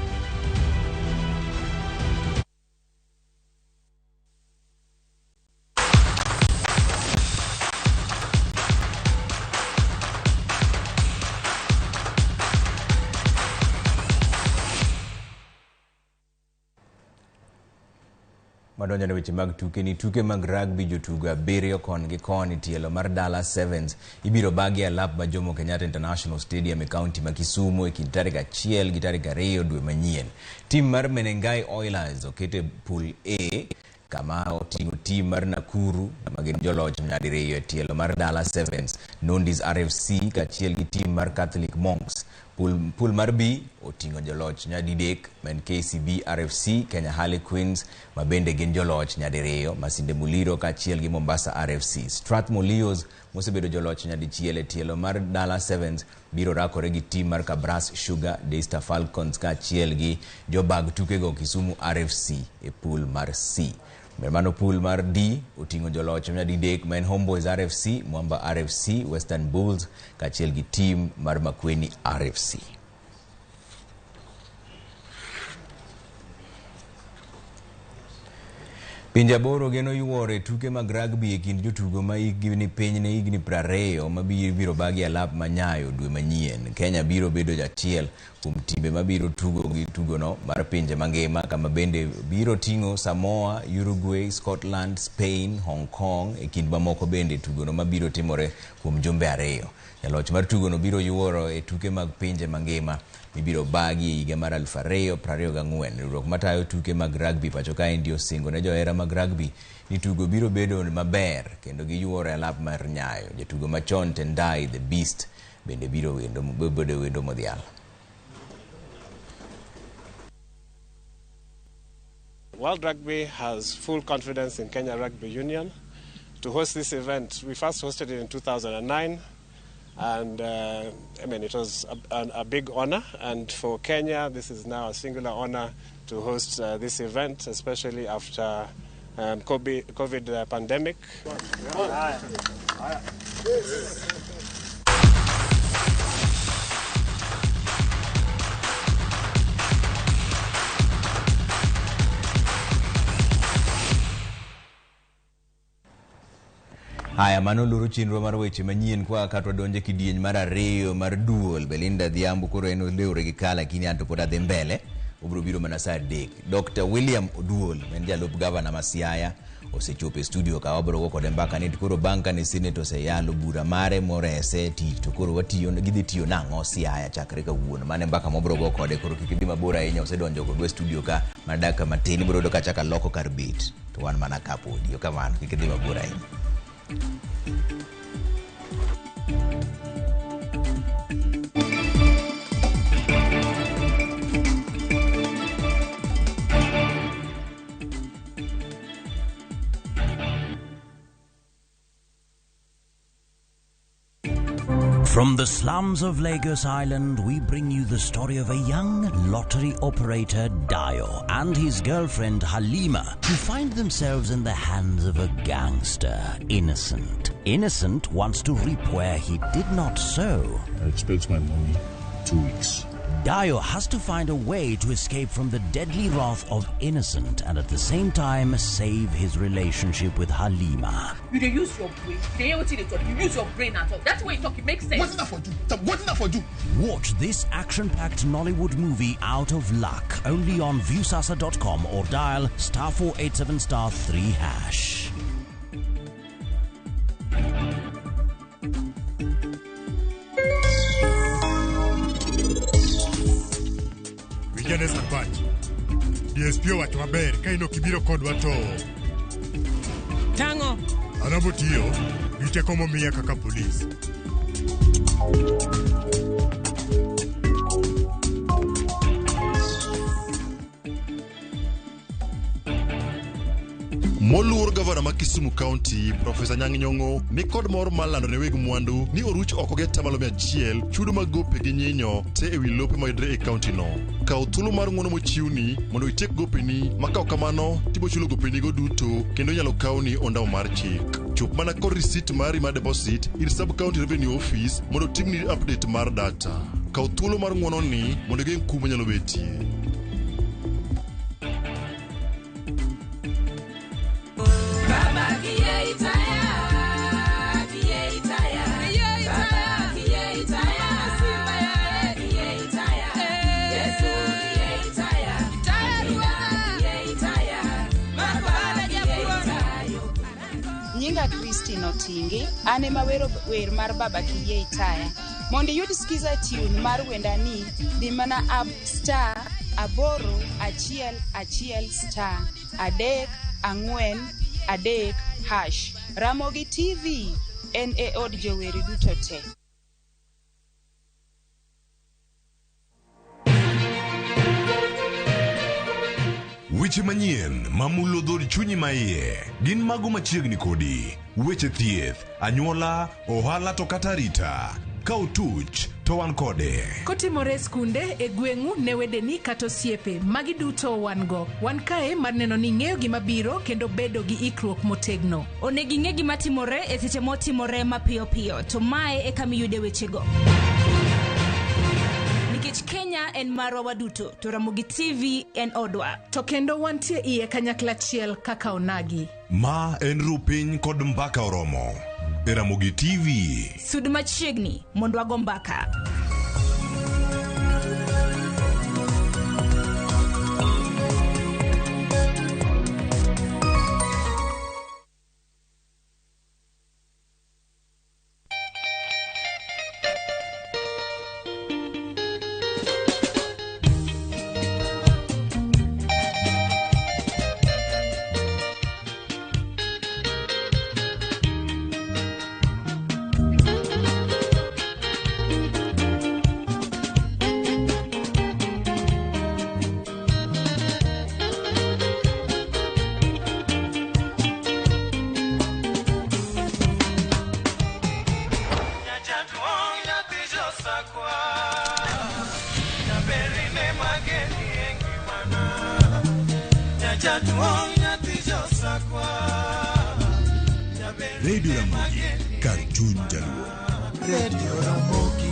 Madonja na weche mag tuke ni tuke mag rugby jotugo 7 kon gi koni tielo mar Dala Sevens ibiro bagi alap ma Jomo Kenyatta International Stadium e county ma Kisumu e kind tarik 1 gi tarik 2 dwe manyien. Tim mar Menengai Oilers okete pool A kama otingo tim mar Nakuru ma gin joloch nyadiriyo e tielo mar Dala Sevens, Nondis RFC kachiel gi tim mar Catholic Monks. Pool mar B otingo joloch nyadidek men KCB RFC, Kenya Harlequins ma bende gin joloch nyadiriyo, Masinde Muliro kachiel gi Mombasa RFC. Strathmore Leos mosebedo joloch nyadichiel e tielo mar Dala Sevens biro rakore gi tim mar Kabras Sugar, Daystar Falcons kachiel gi jobag tukego Kisumu RFC e pool mar C. Mermano pool mar D otingo joloch nyadidek men Homeboys RFC, Mwamba RFC, Western Bulls kachiel gi team mar Makueni RFC. Pinje aboro geno yuore tuke mag rugby e kind jotugo ma higni piny ne higni 20 ma biro bagi alap manyayo dwe manyien. Kenya biro bedo jachiel kuom timbe ma biro tugo gi tugono mar pinje mangima, kama bende biro ting'o Samoa, Uruguay, Scotland, Spain, Hong Kong e kind mamoko bende tugono ma biro timore kuom jumbe 2. Jaloch mar tugono biro yuoro e tuke mag pinje mangima mibiro bagi higa mar 2024. Riwruok matayo tuke mag rugby pacho kae ndio singo ne johera mag rugby ni tugo biro bedo maber kendo giyuoro e alap mar nyayo. Jatugo machon Tendai the Beast bende biro wendo modhial. World Rugby has full confidence in Kenya Rugby Union to host this event. We first hosted it in 2009. And it was a big honor, and for Kenya this is now a singular honor to host this event, especially after COVID pandemic. Haya, mano luru chinro mar weche manyien kwa katwa donje kidieny mar 2 mar duol. Belinda Dhiambo koro eno leure gi kala kini anto poda dhi mbele obro biro mana saa 3. Dr. William Oduol men jalup gavana ma Siaya osechopo e studio ka wabro go kode mbaka ni koro banka ni senator se yalo bura mare morese ti to koro watiyo gidhi tiyo nang'o Siaya chakre ka wuon mane mbaka mobro go kode koro kikibi mabura ahinya osedonjo go studio ka madaka matini bro do ka chaka loko kar beat to wan mana kapodi kamano kikibi mabura ahinya. From the slums of Lagos Island, we bring you the story of a young lottery operator, Dio, and his girlfriend, Halima, who find themselves in the hands of a gangster, Innocent. Innocent wants to reap where he did not sow. I expect my money 2 weeks. Dio has to find a way to escape from the deadly wrath of Innocent and at the same time save his relationship with Halima. You dey use your brain. You hear what they talk. You use your brain at all. That's why you talk. It makes sense. What's that for you? What's that for you? Watch this action-packed Nollywood movie Out of Luck only on viewsasa.com or dial *487*3#. Janes Akwach. DSP watu maber kaino kibiro kod wato. Tango. Anabotiyo ite komo miya kaka police. Moluor gavana ma Kisumu County, Professor Nyang' Nyong'o, ni kod mor malando ne weg mwandu ni oruch oko ge tamalo 100 chudo mag gope gi nyinyo te ewi lope mayudre e county no. Kaw thuolo mar ng'uono mochiwni mondo itiek gopeni, ma kaw kamano tibo chulo gopeni go duto kendo nyalo kawni ondamo mar chik. Chop mana kod receipt mari mar deposit ir sub county revenue office mondo timni update mar data. Kaw thuolo mar ng'uono ni mondo geng' kuma nyalo betie. Nyinga Christine Otingi, ane mawero wer mar Baba Kiye Itaya. Mondi yud skiza tune mar wendani, di mana ab star, aboro, achiel, star, adek, ang'wen, adek, hash. Ramogi TV, en e od joweri duto te. Weche manyien mamulo dhod chunyi maiye gin mago machiegni kodi. Weche thieth, anyuola, ohala to kata rita. Ka utuch to wan kode. Kotimore skunde e gweng'u ne wedeni kata osiepe magi duto wan go. Wan kae mar neno ni ng'eyo gima biro kendo bedo gi ikruok motegno. Onegi ng'e gima timore e seche motimore mapiyo piyo to mae e kama iyude wechego. Nikech Kenya en marwa waduto, to Ramogi TV en odwa. To kendo wantie iye kanyakla achiel kaka onagi. Ma en rupiny kod mbaka oromo. E Ramogi TV. Sud machiegni mondo wago mbaka. Radio Ramogi, Kartun Jaluo. Radio Ramogi.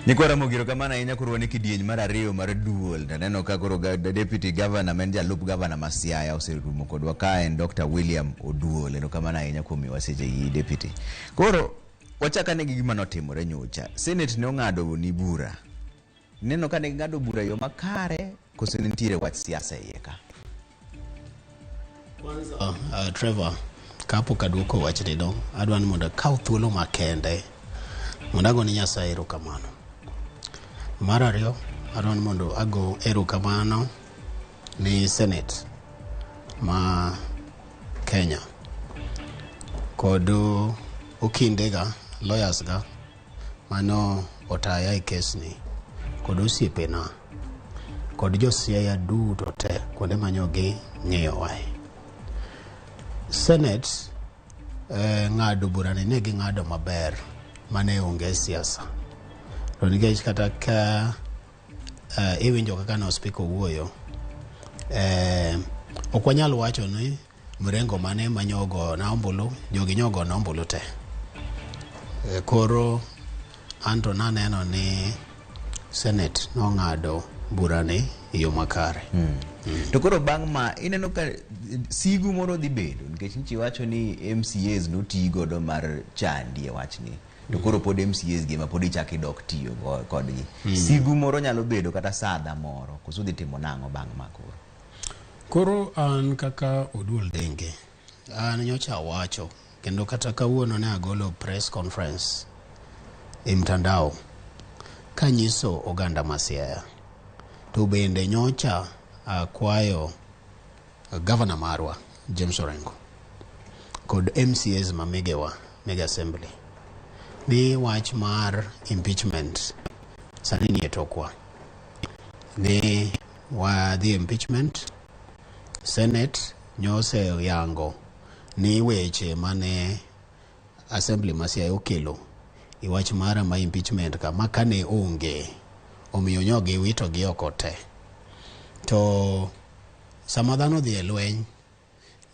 Nikwa Ramogi rokamana inya kurwani kidieny mar ariyo mar duol. Taneno ka koro Deputy Governor men jalup Governor Masiaya oserumo kodwa ka en Dr. William Oduol. Rokamana inya kuomi waseche yi Deputy. Koro wachaka ne gima notimore nyocha. Senate ne ong'ado ni bura. Neno ka ne ng'ado bura yo makare koso nitiere wach siasa iye ka. Kwanza Trevor kapo kaduoko wach dedo adwan mondo kaw thuolo makende mondo ago ni Nyasaye erokamano. Mar ariyo adwan mondo ago erokamano ni Senate ma Kenya kod okindega lawyers ga mano otaya e kesni kod osiepena kod josiaya duto te kuonde manyogi ng'eyo wae. Senate ng'ado burani ne gi ng'ado maber mane onge siasa. To nikech kata ka iwinjo kaka no speaker wuoyo ok wanyal wacho ni mrengo mane manyogo na ombulu jogi nyogo na ombulu te. Koro anto naneno ni Senate no ng'ado burani yo makare. To koro bang' ma ineno ka sigu moro dhi bedo nikech nichi wacho ni MCAs no tigo do mar chandi e wachni. To koro pod MCAs gima pod ichaki dok tiyo kodgi. Sigu moro nyalo bedo kata sada moro koso dhi timo nang'o bang' ma koro. Koro an kaka Oduol Denge an nyocha wacho kendo kata kawuono ne agolo press conference e mtandao kanyiso oganda Masiaya. To bende nyocha akwayo Governor marwa James Orengo kod MCAs mamegewa Mega Assembly ni wach mar impeachment sani ni etokwa ni wadhi impeachment. Senate nyose yango ni weche mane Assembly Masiaya okelo i wach mara ma impeachment ka makane onge omiyo nyogi wito gi oko te. To sama dhano dhi e lweny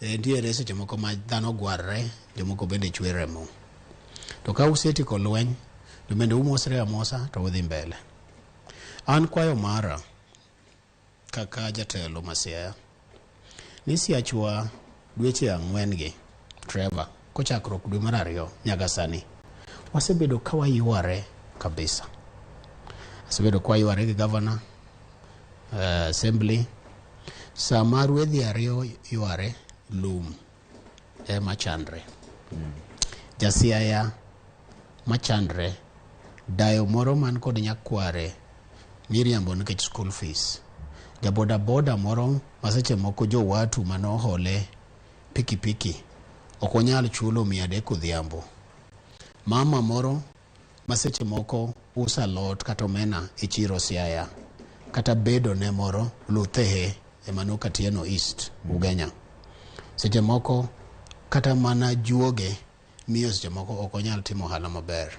nitiere seche moko ma dhano gwarre jomoko bende chwe remo. To ka usetieko lweny to bende umosre amosa to udhi mbele. An kwayo mara kaka jatelo Masiaya ni siachwa dweche 4 gi Trevor kochakruok dwe mar 2 nyaka sani wasebedo ka wayware kabisa. Wasebedo kwa yware gi Governor Assembly sama rwedhi 2 yware lum machandre. Jasiaya machandre dayo moro man kod nyakware miriambo nikech school fees. Jaboda boda moro maseche moko jo watu manohole pikipiki okonyal chulo 300 odhiambo. Mama moro maseche moko usa lot kata omena e chiro Siaya kata bedo ne moro luthehe e mano Katieno East Ugenya. Seche moko kata mana juoge miyo seche moko okonyal timo ohala maber.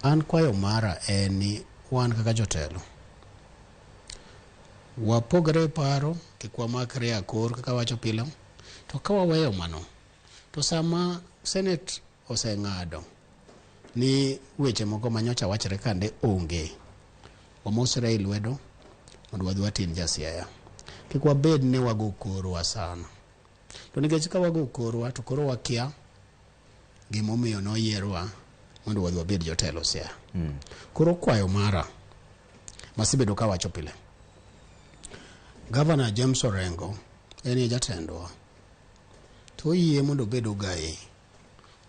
An kwayo mara en ni wan kaka jotelo wapogre paro kikwa makre akor kaka wacho pile, to ka waweyo mano to sama Senate oseng'ado ni weche moko manyocha wachre kande onge, wamosre e lwedo mondo wadhi watin jasiaya. Kik wabed ni wago korwa sana, to nikech ka wago korwa to koro wakia gimomiyo noyierwa mondo wadhi wabed jotelo siaya. Koro kwayo mara masibedo ka wacho pile, Governor James Orengo en jatendwa, to oyie mondo obed ogaye,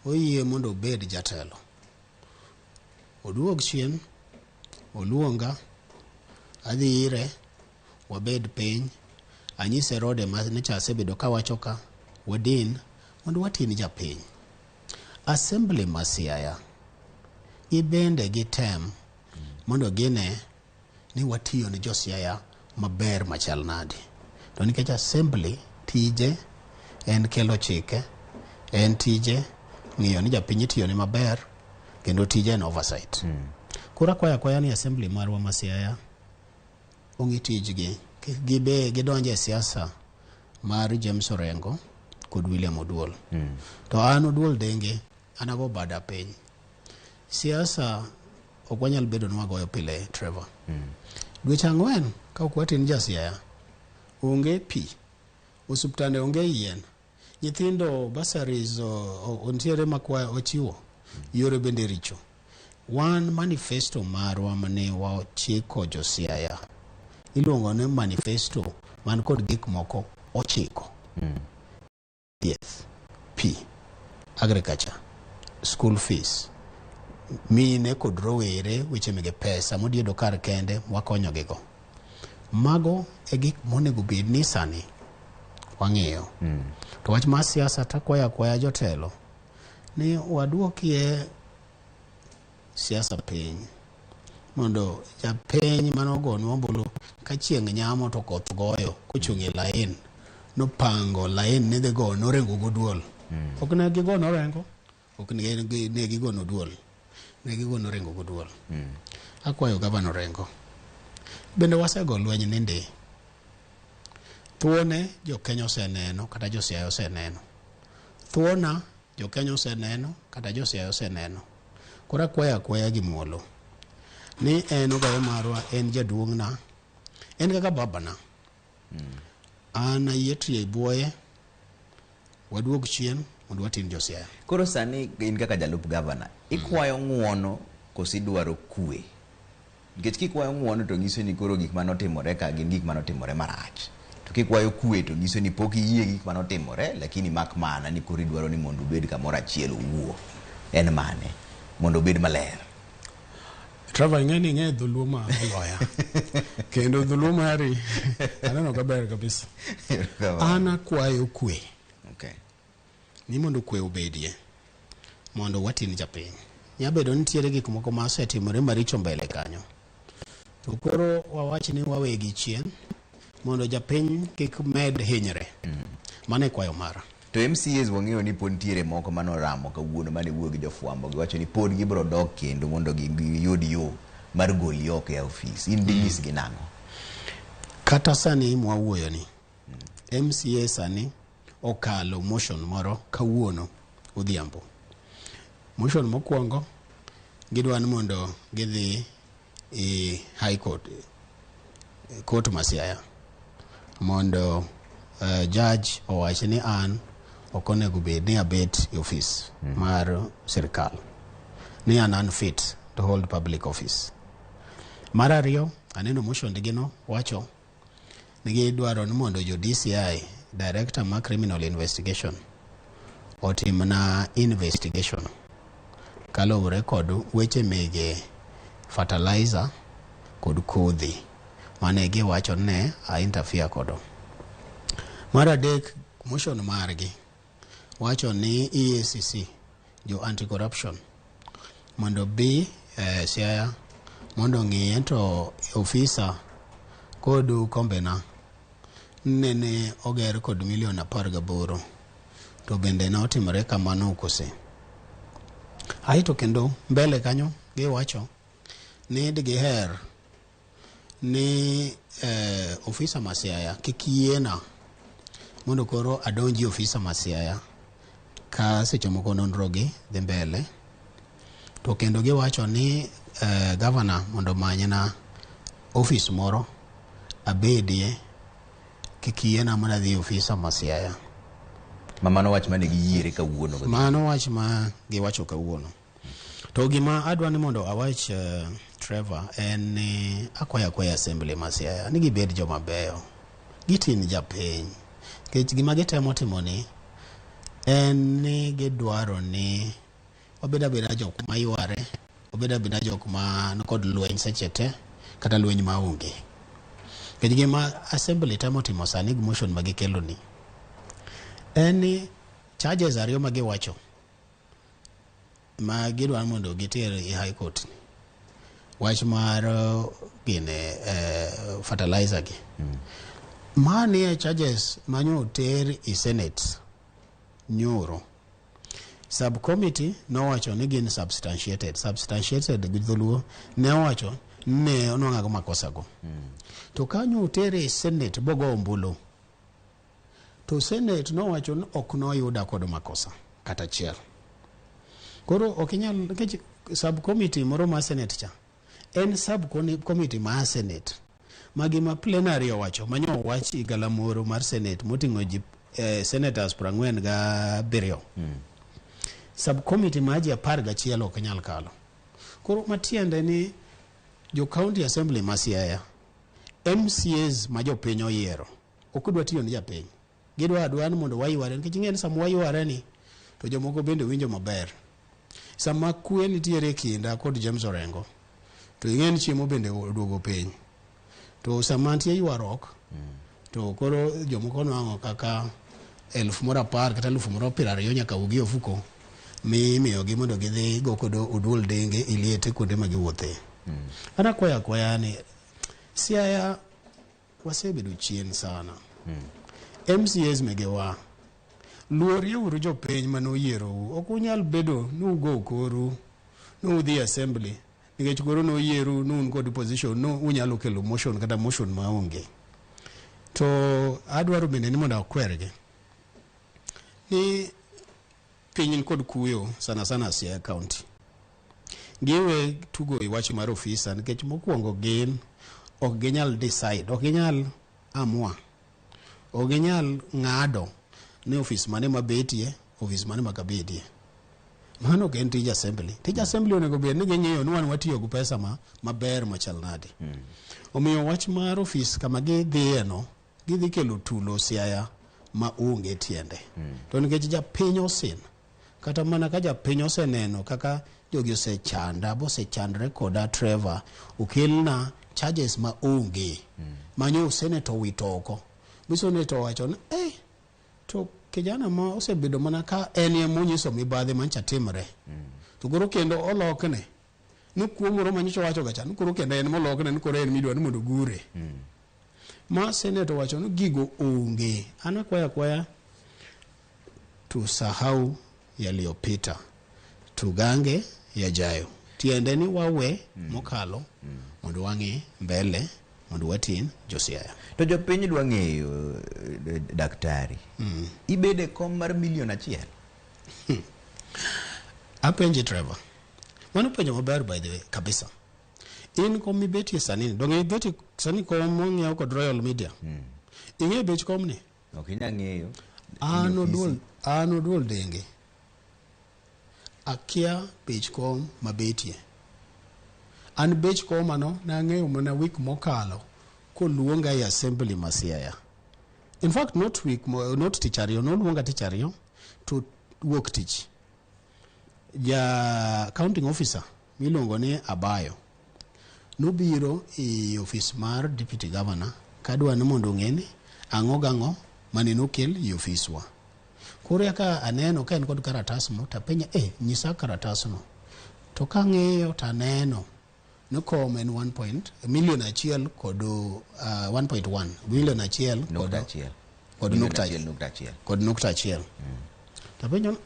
oyie mondo obed jatelo. Oduog chien, oluonga, adhi ire, wabed piny, anyise rode manecha asebedo ka wacho ka, wadin mondo watin japiny. Assembly ma Siaya ibende gi tem mondo gine ni watiyo ni josiaya maber machal nadi. To nikech assembly tije en kelo chike, en tije ng'iyo ni japiny itiyo ni maber, kendo tije en oversight. Kura kwaya ni assembly marwa ma Siaya ong'i tijgi, gibe gidonje siasa mar James Orengo kod William Oduol. To an Oduol denge anago bada piny. Siasa ok wanyal bedo nwagoyo pile, Trevor. Dweche 4 ka ok watin jasiaya, onge pi, osuptande onge yien, nyithindo bursaries ontiere makwa ochiwo, yore bende richo. Wan manifesto marwa mane wachiko josiaya iluongo ni manifesto man kod gik moko 9. Yes, pi, agriculture, school fees, mine kod rowere weche mege pesa modiedo kar kende wakonyo gigo. Mago e gik monego bed ni sani wang'iyo. To wach ma siasa takwaya jotelo ni waduokie siasa piny mondo japiny manogonwa ombulu ka chieng' nyamo to koth goyo kochung' e lain nopango lain ne dhi go norengo goduol. Ok ne gigo norengo, ok ne gigo noduol, ne gigo norengo goduol. Akwayo Gavana Orengo, bende wasego lweny ninde, thuone jo Kenya oseneno kata jo Siaya oseneno, thuona jo Kenya oseneno kata jo Siaya oseneno. Koro akwaya gi muolo ni en ogayo marwa, en jaduong'na, en kaka babana. An ayetrie buoye, waduog chien mondo watin jo Siaya. Koro sani in kaka jalup gavana, ikwayo ng'uono kosi dwaro kwe? Nikech kikwayo ng'uono to nyiso ni koro gik manotimore ka gin gik manotimore marach. To kikwayo kwe to nyiso ni pok iyie gik manotimore, lakini mak mana ni koro idwaro ni mondo ubed kamoro achiel uwuo. En mane mondo obed maler? Trevor, ing'e dholuo ma oloya. Kendo dholuo mari aneno kaber kabisa. An akwayo kwe. Okay. Ni mondo kwe obedie, mondo watin japiny. Nyabedo nitiere gik moko ma osetimore maricho mbele kanyo, to koro wawach ni wawegi chien mondo japiny kik med hinyre. Mano e kwayo mara. To MCAs wang'eyo ni pod nitiere moko manoramo kawuono mane wuoyo gi jofwambo, giwacho ni pod gibiro dok kendo mondo giyud yo mar goli oko e ofis. In digis gi nang'o? Kata sani mwawuoyo ni MCA sani okalo motion moro kawuono odhiambo. Motion mokwongo gidwa ni mondo gidhi e High Court, court ma Siaya, mondo judge owach ni an ok onego bed ni abet e office mar sirkal, ni an unfit to hold public office. Mar ariyo, aneno motion digino wacho ni gidwaro ni mondo jo DCI, Director ma Criminal Investigation, otimna investigation kaluwore kod weche mege fertilizer kod kodhi mane giwacho ne a interfere kodo. Mar adek, motion margi wacho ni EACC, jo anti-corruption, mondo bi Siaya mondo ng'iye to ofisa kod kombena nene oger kod milion 18 to bende na otimore kamano kose. Aito kendo mbele kanyo giwacho ni digiher ni ofisa Masiaya kikiena mondo koro adonji ofisa Masiaya ka seche moko nonrogi dhi mbele to kendo giwacho ni governor mondo manyna office moro abedie kikiena mana dhi ofisa Masiaya. Mano wach mane giyiere kawuono. Mano wach ma giwacho kawuono. To gima adwa ni mondo awach Trevor en ni akwaya assembly Masiaya ni gibed joma beyo. Gitin japiny. Kech gima gitemo timo ni en ni gidwaro ni obeda jok mayware, obeda jok ma kod lweny seche te kata lweny maonge. Kech gima assembly temo timo sani motion ma gikelo ni en ni charges ariyo ma giwacho ma gidwa mondo gitere i high court ni. Wach mar gine fertilizer gi. Mani charges manyo ter i Senate nyoro. Subcommittee no wacho ni gin substantiated gi dholuo ne wacho ne onwang'ago makosa go. To kanyo ter i Senate bogo ombulu. To Senate no wacho ni ok noyuda kod makosa kata chiel. Koro okinyal subcommittee moro ma Senate cha en subcommittee ma Senate magi ma plenary owacho manyo wachi galamoro mar Senate moting'o ji senators 47. Subcommittee ma ji 11 ok nyal kalo. Koro matiende ni jo county assembly Masiaya MCAs ma jopiny oyiero ok dwa tiyo ni japiny. Gidwa ni mondo wayware nikech ing'e ni sama wayware ni to jomoko bende winjo maber. Sama kwe nitiere kinda kod James Orengo to ing'e ni chiemo bende oduogo piny. To sama nitie ywarok to koro jomoko nwang'o kaka 1010 kata 20 nyaka wugi ofuko miyogi mondo gidhi go kod oduol denge iliete kuonde ma giwuothe. Ana kwaya ni Siaya wasebedo chien sana. MCAs megewa luori uru jopiny manoyiero ok unyal bedo nugo koru nudhi assembly nikech koro noyieru nun kod position no unyalo kelo motion kata motion maonge. To adwaro bende ni mondo akwerge ni piny kod kuyo sana Siaya County giwe tugo i wach mar ofisa nikech mokwongo gin ok ginyal decide, ok ginyal amua, ok ginyal ng'ado ni office mane mabetie, office mane makabedie. Mano gen tij assembly. Tij assembly onego bed ni ging'iyo ni wan watiyo gi pesa maber machal nade. Omiyo wach mar office kama gidhiye no gidhi kelo tulo Siaya ma onge tiende. To nikech japiny osin kata mana ka japiny oseneno kaka jogi osechandre koda Trevor okelna charges ma onge manyo senator wito oko. Senator wacho ni to kijana ma osebedo mana ka en ye monyiso mibadhi mancha timre. To koro kendo olokne ni kuomoro manyiso wacho gacha ni koro kendo en molokne ni koro en midwa ni mondo gure. Ma senator wacho ni gigo onge. Ana kwaya tusahau yaliyopita tugange yajayo. Tiende ni wawe mokalo mondo wang'i mbele mondo watin josiaya. To jopiny dwa ng'eyo daktari. Ibede kom mar $1 million. Apenji Trevor. Mano penjo maber by the way kabisa. In kom mibeti sani donge ibeti sani kom mong'iew kod Royal Media. Ing'e bech kom ni? Ok inya ng'eyo. Ano duol denge. Akia bech kom mabetie. An bech kom ano na ng'eyo mana week mokalo koluonga i assembly Masiaya. In fact not tich ariyo, no luonga tich ariyo to wuok tich. Ja counting officer miluongo ni Abayo nobiro i office mar deputy governor kadwa ni mondo ng'eni ang'o mane nokel i office wa. Koro yaka aneno ka en kod karatas mo tapenya nyisa karatas no. To kang'iyo taneno no kom en 1 million achiel kod 1.1 million achiel kod nukta achiel. Tapenyo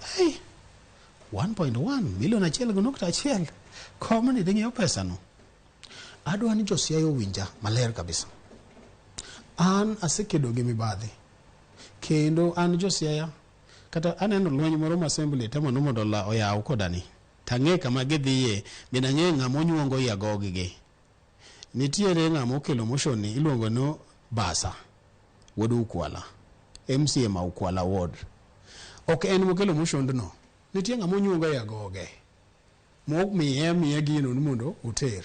1.1 million achiel kod nukta achiel kom ni ding'eyo pesa no. adwa ni josiayo winja maler kabisa. An asekedo gi mibadhi kendo an josiaya kata aneno lweny moro ma assembly temo no mondo la oyaw kodani tang'e kama gidhiye bende ng'e ng'ama onyuongo yagoggi. Nitiere ng'ama okelo motion ni iluongo no Basa wuod Ukwala, MCA ma Ukwala ward. Ok en mokelo motion no, nitie ng'ama onyuongo yagoge mok miye gino ni mondo oter.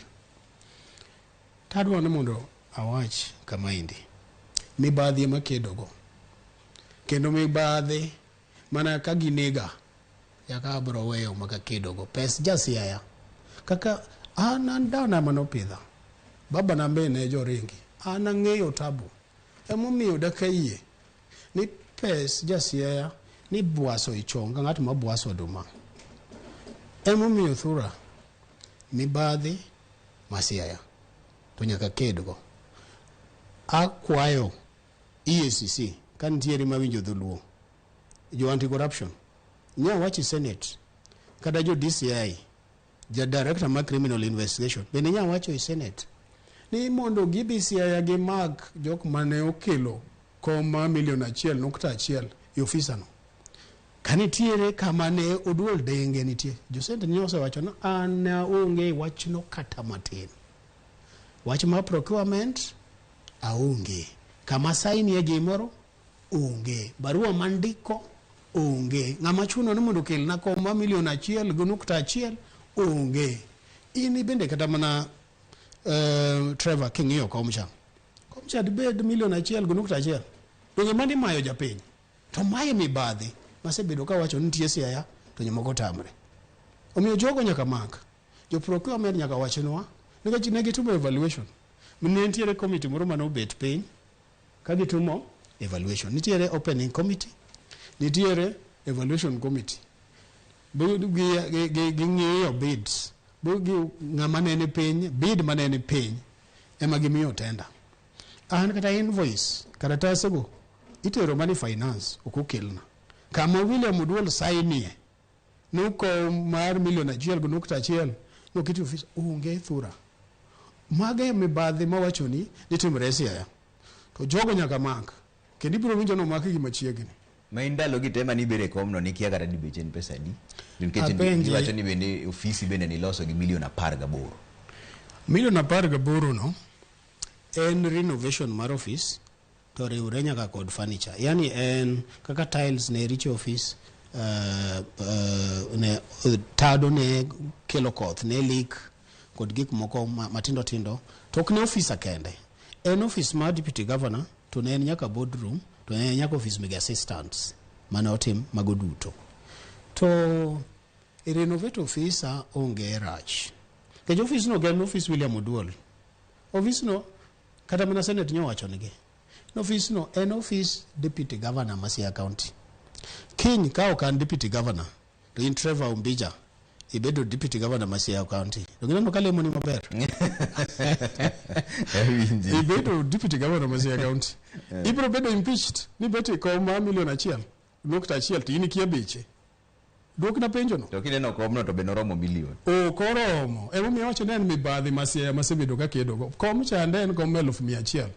Tadwa ni mondo awach kama indi mibadhi makedogo kendo mibadhi mana ka ginega yaka abro weyo maka kedogo pes jasiaya kaka an dana manopidha baba na mbene joringi an ang'eyo tabu emomiyo dakayie ni pes jasiaya ni bwaso ichonga ng'at ma bwaso duma emomiyo thura mibadhi masiaya to nyaka kedgo. Akwayo EACC kan nitiere mawinjo dholuo jo anti corruption nya wachi senate kada jo DCI ja director ma criminal investigation bende nya wacho i senate ni mondo GBCI gi mag jok mane okelo koma $1.1 e ofisa no kanitiere kama ne oduol denge nitie jo senate ni osewacho na an onge wachno kata matin. Wach ma procurement aonge, kama saini ya gimoro onge, barua mandiko onge, ng'ama chuno ni mondo kel na koma $1.1 onge. Ini bende kata mana Trevor king'iyo komcha dibed $1.1 donge mandi mayo japiny to maye mibadhi masebedo ka wacho ni nitie siaya to nyamoko tamre. Omiyo jogo nyaka mak jo procurement nyaka wachnwa nikech ne gitumo evaluation. Nitiere committee moro mane obet piny ka gitumo evaluation. Nitiere opening committee, nitiere evaluation committee. Ging'iyo bids. Ng'ama nene piny, bid manene piny ema gimiyo tenda. An kata invoice karatasego itero mani finance okokelna. Kama William Oduol sainie nuko mar $1.1 nokiti office onge thura. Mage mibadhi mawachoni nitimre siaya to jogo nyaka mak kendo ibiro winjo no maki gi machiegni ma indalo gi tema ni bere komno ni kia kata dibechen pesa di nikech iwacho ni bende ofisi bende ni loso gi $18 million. $18 no en renovation mar office to riwre nyaka kod furniture, yani en kaka tiles ne richo office ne tado ne kelo koth ne leak kod gik moko matindo tindo to ok ne office kende, en office ma deputy governor to ne en nyaka boardroom to ne en nyaka office meg assistants mane otim mago duto to renovate office onge rach ke office no gen office William Oduol. Office no kata mana senate nyowacho nigi no office no en office deputy governor ma Siaya County. Kiny ka ok an deputy governor to in Trevor Ombija ibedo deputy governor ma Siaya County to gineno ka lemo ni maber ibedo deputy governor ma Siaya County ibro bedo impeached ni beti koma $1.1 to in kia beche dwok na penjo no to kineno komno to beno romo million koromo emomiyo wacho ni en mibadhi ma Siaya masebedo ka kedo go kom chande en kom $100,000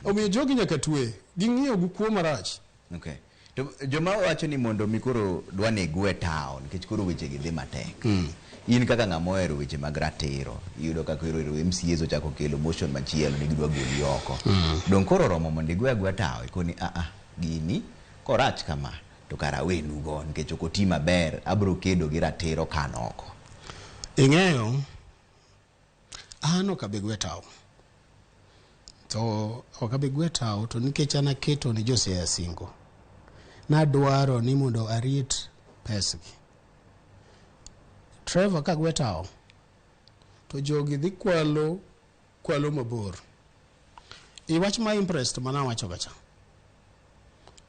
omiyo jogi nyaka twe ging'iyo gi kuo marach. Okay. To joma wacho ni mondo mikoro dwane gwe town nikech koro weche gi dhi matek. In kaka ng'ama ohero weche mag ratiro iyudo kaka MCAs ochako kelo motion machielo ni gidwa goli oko. Don koro romo mondo igwe town ikoni gini korach kama to kara wenu go nikech ok oti maber abro kedo gi ratiro kanoko. Ing'eyo ano kabegwe town to okabegwe town to nikech ana keto ni Josiaya singo nadwaro ni mondo arit pesgi. Trevor ka gwe tao to jogi dhi kwalo mabor. Iwach ma impressed mana wacho gacha.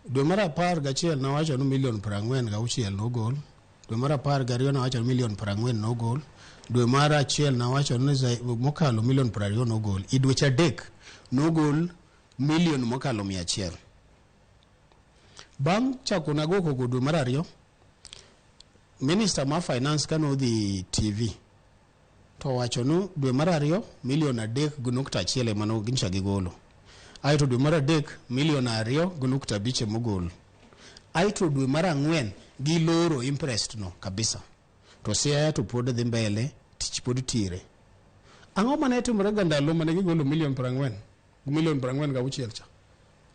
Dwe mar 11 na wacho ni $46,000 no gol. Dwe mar 12 na wacho ni $40,000 no gol. Dwe mar 1 na wacho ni mokalo $20,000 no gol. Idweche adek no gol million mokalo 100. Bang chako na go ko dwe mar 2 Minister ma finance kano dhi TV to wacho no dwe mar ariyo milion 3.1 ema gincha gigolo. Aito dwe mar adek milion 2.5 mogol. Aito dwe mar ang'wen giloro impressed no kabisa. To Siaya to pod dhi mbele tich pod tire. Ang'o mane timore ga ndalo mane gigolo milion 40 milion 46 cha.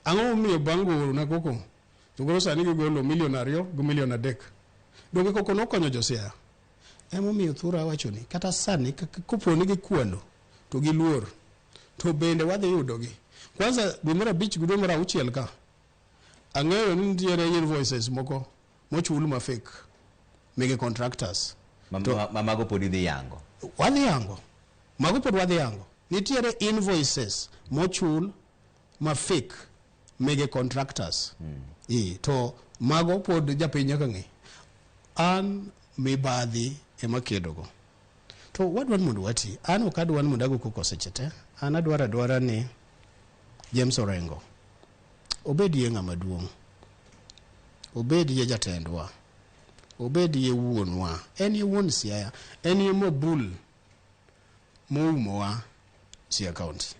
Ang'o miyo bango na koko to goro sani gigolo milion 2 gi milion 3. Donge koko nokonyo jo Siaya. Emo miyo thura wacho ni kata sani kopo ni gikwalo to giluor to bende wadhi yudogi. Kwanza dwe mar 5 gi dwe mar 6 ka ang'eyo ni nitiere invoices moko mochul ma fake mege contractors mago pod idhi yango. Wadhi yango. Mago pod wadhi yango. Nitiere invoices mochul ma fake mege contractors. To mago pod japiny nyaka ng'e. An mibadhi ema kedogo. To wadwan mondo wati. An ok adwan mondo ago koko seche te. An adwara ni James Orengo obedie ng'ama duong'. Obedie jatendwa. Obedie wuonwa. En ye wuon Siaya. En ye mobul moumowa Siaya County.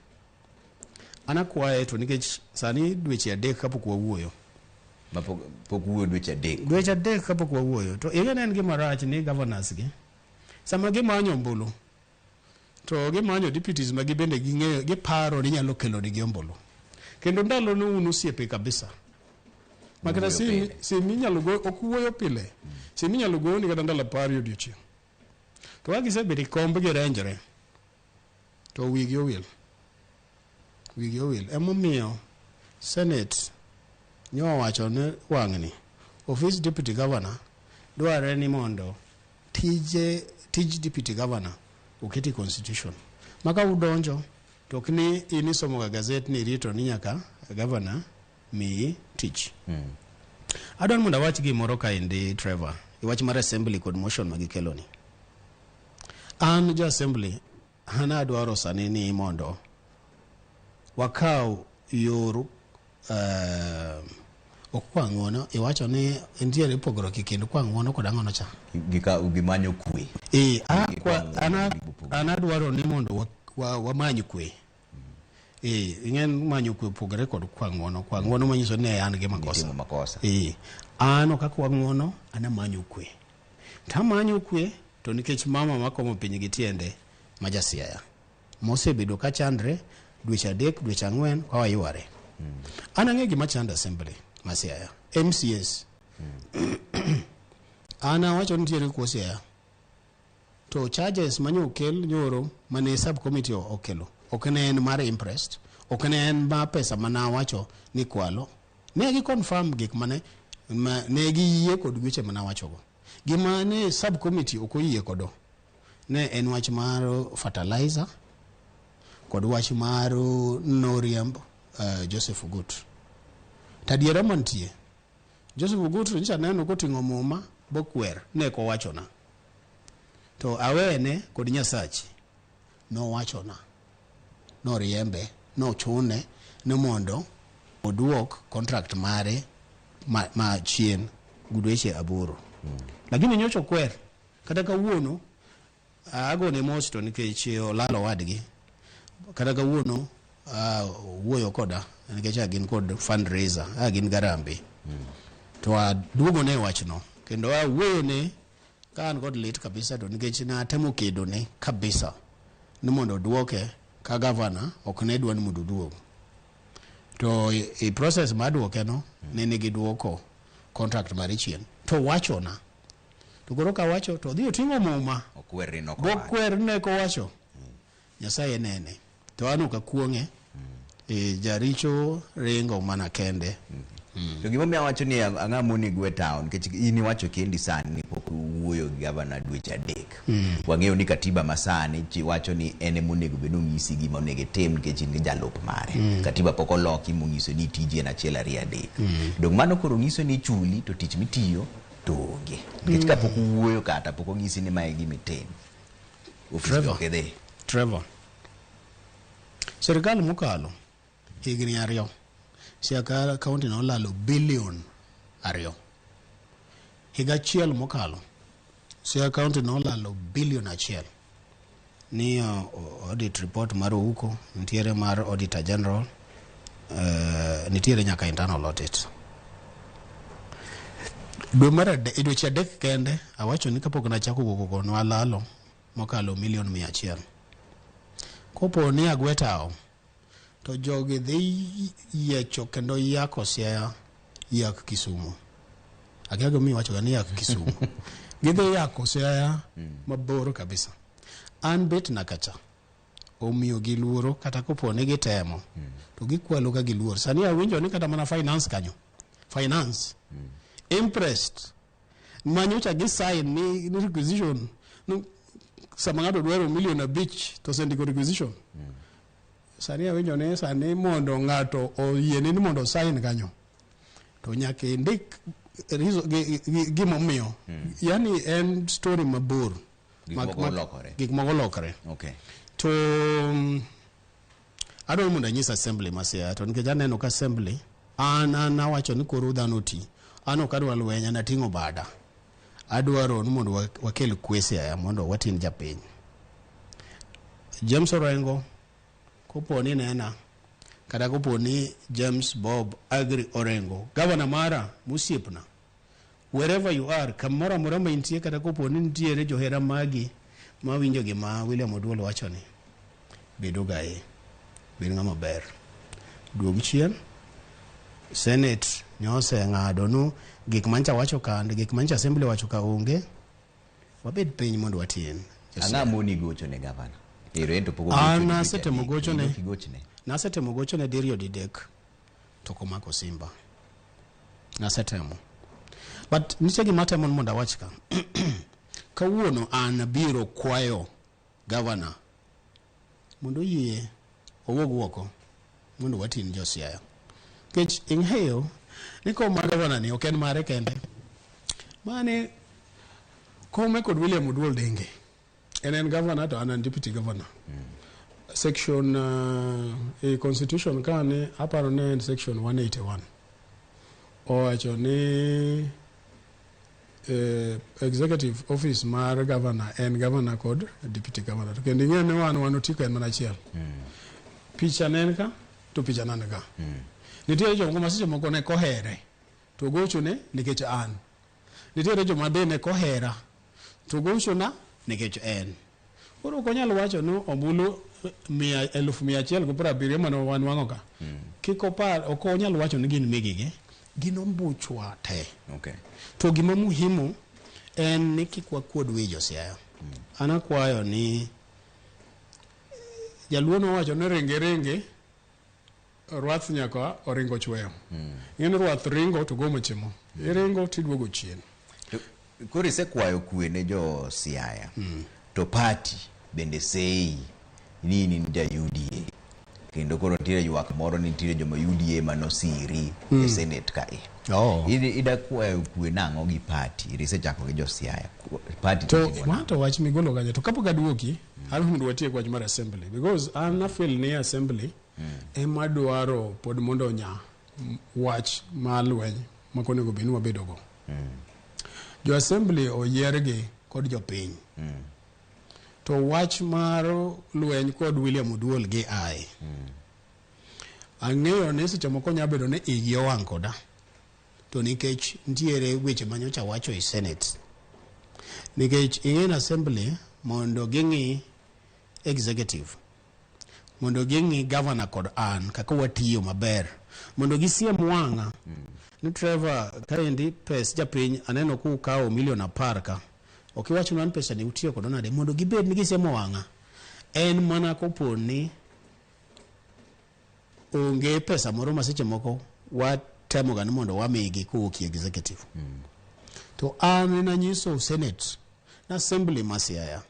Ana kwaye to nikech sani dweche 3 kapok wawuoyo. Pok wuoyo dweche 3. Dweche 3 kapok wawuoyo. To igen en gima rach ni governors gi. Sama gimanyo ombulu. To gimanyo deputies ma gibende ging'eyo giparo ni nyalo kelo ni ombulu. Kendo ndalo no unu osiepe kabisa. Makata si minyalo go okuoyo pile. Si minyalo go ni kata ndalo 10 odiochieng'. To wagise bedi kombe gi renjore. To wigi owil. Emomiyo Senate nyo wacho ne wang'ni office deputy governor dware ni mondo tij deputy governor oketi constitution. Maka udonjo to kni inisomo ga gazet ni rito ni nyaka governor mi tich. Adon mondo wach gimoro ka indi Trevor. Iwach mar assembly kod motion magikelo ni. An jo assembly hana dwaro sani ni mondo wakao yoru okwang'ono iwacho ni nitiere pogruok kind kwang'ono kod ang'ono cha. Gimanyo kwe. Ana dwaro ni mondo wamany kwe. Ingen manyo kwe pogre kod kwang'ono. Kwang'ono manyiso ni an gi makosa. An ok kwang'ono ana manyo kwe. Tamanyo kwe to nikech mama makomo piny gi tiende maja Siaya. Mosebedo ka chandre dweche 3 dweche 4 kwa wayware. Ana ng'e gima chanda assembly ma Siaya. MCS. Ana wacho nitiere ko Siaya. To charges manyo okel nyoro mane subcommittee okelo. Ok ne en mar impressed. Ok ne en ba pesa mana wacho ni kwalo. Ne gi confirm gik mane ne gi yie kod weche mana wacho go. Gima ne subcommittee okoyie kodo. Ne en wach mar fertilizer kod wach mar noriamb Joseph Ogut. Tadiera mantie. Joseph Ogut ncha neno koting'o muma bokwer ne ko wachona. To awene kod Nyasachi no wachona. No riembe, no chune, no mondo oduok contract mare ma chien gudweche 8. Lakini nyocho kwer kata kawuono agone mos to nikech olalo wadgi. Kata kawuono wuoyo koda nikech agin kod fundraiser, agin garambe. To aduogo ne wachno kendo wuoyo ne kan kod lit kabisa to nikech na temo kedo ne kabisa ni mondo duoke ka governor ok ne dwan mondo duogo. To i process ma duoke no ne nigi duoko contract mar chien to wachona. To goro ka wacho to dhi oting'o muma okwer ne ko wacho Nyasaye nene to anu ka kuong'e jaricho ringo mana kende. To gimo mi awacho ni ang'amo ni gwe town nikech ini wacho kendi sani pok wuoyo gi governor dweche 3. Wang'eyo ni katiba masani chi wacho ni ene monego bedo ng'isi gima onego tem nikech in jalup mare. Katiba pok oloki monyiso ni tiji en achiel 2 3. Dong mano koro nyiso ni chuli to tich mitiyo to onge. Nikech ka pok wuoyo kata pok ong'isi ni mae gima itim. Trevor. Serikal mokalo higni 2 Siaya County no lalo billion 2. Higa achiel mokalo Siaya County no lalo billion 1. ni audit report mar huko, nitiere mar auditor general, nitiere nyaka internal audit. Dwe mar dweche adek kende awacho ni kapok nachako gogo nwalalo mokalo $100,000. Kopo ni agwetao to jogi dhi yiecho kendo yako Siaya yak Kisumu. Akiago mi wacho ni yak Kisumu. Gidhi yako Siaya mabor kabisa. An bet nakacha. Omiyo giluoro kata kopo ni gitemo. To gikwalo ka giluoro. Sani awinjo ni kata mana finance kanyo. Finance. Impressed. Manyocha gisign ni requisition. Sama ng'ato dwaro $1,500,000 to sendiko requisition. Sani awinjo ni sani mondo ng'ato oyiene ni mondo sign kanyo. To nyaka indik gimomiyo. Yani en story mabor. Gik moko lokore. Okay. To adwa mondo anyis assembly masia to nikech aneno ka assembly an awacho ni koro dhano ti. An ok adwa lweny, an ating'o bada. Adwaro ni mondo wakel kwe Siaya mondo watin japiny. James Orengo kopo ni nena kata kopo ni James Bob Agri Orengo governor mara musiepna, wherever you are, kamora mora ma intie kata kopo ni nitiere johera magi ma winjo gima William Oduol wacho ni, bedo gae, bedo ng'ama ber, duog chien. Senate nyose ng'ado no gik mancha wacho kande, gik mancha assembly wacho ka onge, wabed piny mondo watin. Ang'a moni gocho ne governor? Irento pogo gocho. Nasetemo gocho ne. Nasetemo gocho ne Dirio Didek to komako Simba. Nasetemo. But nitie gima temo mondo awach ka. Kawuono an biro kwayo governor mondo yie owuog oko mondo watin jo Siaya. Kech ing'eyo ni koma governor ni ok en mare kende. Mane kome kod William Oduol Denge. En governor to an deputy governor. Section constitution kane aparo ne en section 181. Owacho ni executive office mar governor en governor kod deputy governor. To kendo ing'e ne wan otiko en mana achiel. Picha nen ka to picha nan ka. Nitiere jomoko masiche moko ne kohere to gocho ne nikech an. Nitiere joma bende kohera to gocho na nikech en. Koro konyalo wacho no ombulu 1,170 mano wan wang'o ka. Kiko par ok onyalo wacho ni gin megige, gin ombuchwa te. Okay. To gima muhimu en ni kik wakuod wijo Siaya. An akwayo ni jaluono wacho ni renge rwath nyaka oringo chweyo. Ng'en rwath ringo to gomo chimo. Iringo tidwogo chien. Koro isekwayo kwe ne jo Siaya. To party bende sei nini nda UDA. Kendo koro nitiere ywak moro ni nitiere joma UDA manosiri e Senate kae. Ida kwayo kwe nang'o gi party. Irisechako gi jo Siaya. Party to mato wach migolo ganye to kapok aduoki an mondo watie wach mar assembly because an afeel ni assembly ema dwaro pod mondo nya wach malweny makonego binu wabedo go. Jo assembly oyiergi kod jo piny. To wach mar lweny kod William Oduol gi ai. Ang'eyo ni seche moko nya bedo ni igi owang' koda. To nikech ntiere weche manyocha wacho e Senate. Nikech in assembly mondo ging'i executive, mondo ging'i governor kod an kaka watiyo maber, mondo gisiem wang'a ni Trevor kaendi pes japiny aneno ku kawo $1,010,000 ka okiwacho nan pesa ni utiyo kod nade mondo gibed ni gisiemo wang'a. En mana kopo ni onge pesa moro maseche moko watemo ga ni mondo wamigi kuwuok executive. To an nanyiso Senate na assembly ma Siaya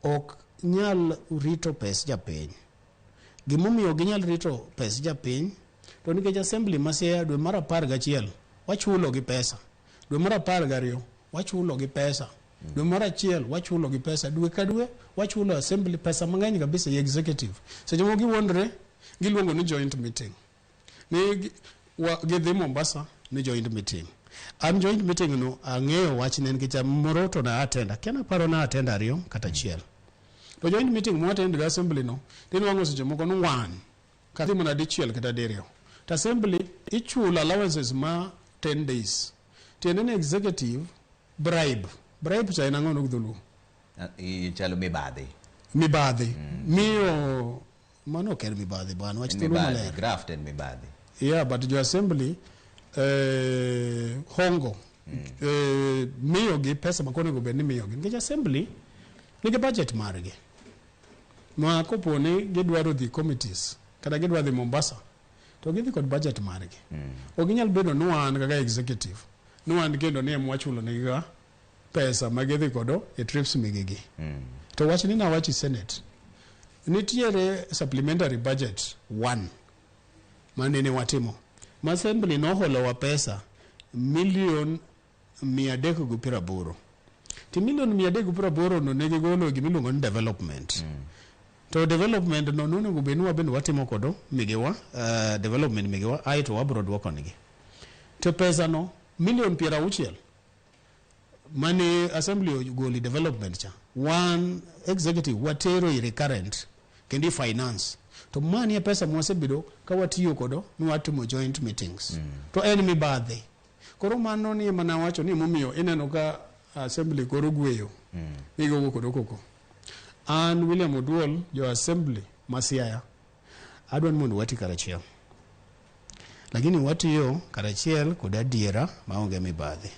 ok nyal rito pes japiny. Gimomiyo ginyal rito pes japiny to nikech assembly ma Siaya dwe mar 11 wachulo gi pesa, dwe mar 12 wachulo gi pesa, dwe mar 1 wachulo gi pesa, dwe ka dwe wachulo assembly pesa mang'eny kabisa e executive. Seche moko giwondre giluongo ni joint meeting. Ni gidhi Mombasa ni joint meeting. An joint meeting no ang'eyo wach ne nikech moro to na atenda. Kiana paro na atenda 2 kata 1. to joint meeting mwatend ga assembly no tin wango seche moko no wan kadhi mana dichiel kata diriyo to assembly ichul allowances ma 10 days tiene ne executive bribe cha ina ngono gudulu chalo mibadhi miyo mano ker mibadhi bwana wachitulu male graft and mibadhi yeah but your assembly hongo miyo gi pesa makone go beni miyo gi ngeja assembly nige budget marge ma kopone gidwaro dhi committees kada gidwaro dhi Mombasa to gidhi kod budget marge oginyal bedo nuan kaka executive nuan kendo ne mwachulo niga pesa magidhi kodo e trips migigi to wachni na wachi senate nitiere supplementary budget 1 manene watimo ma assembly no holo wa pesa million 380 ti million 380 no negi golo gi miluongo ni development to development no nuno go benwa ben watimo kodo migewa development migewa ai to abroad wako nigi to pesa no million 60 money assembly goli development cha one executive watero i recurrent kendi finance to mani pesa mwasebido ka watiyo kodo ni watimo joint meetings to en mibadhi koro mano ni mana wacho ni mumiyo ineno ka assembly koro gweyo nigo kodo koko an William Oduol jo assembly masiaya adwan mondo wati karachiel lakini watiyo karachiel kod adiera maonge mibadhi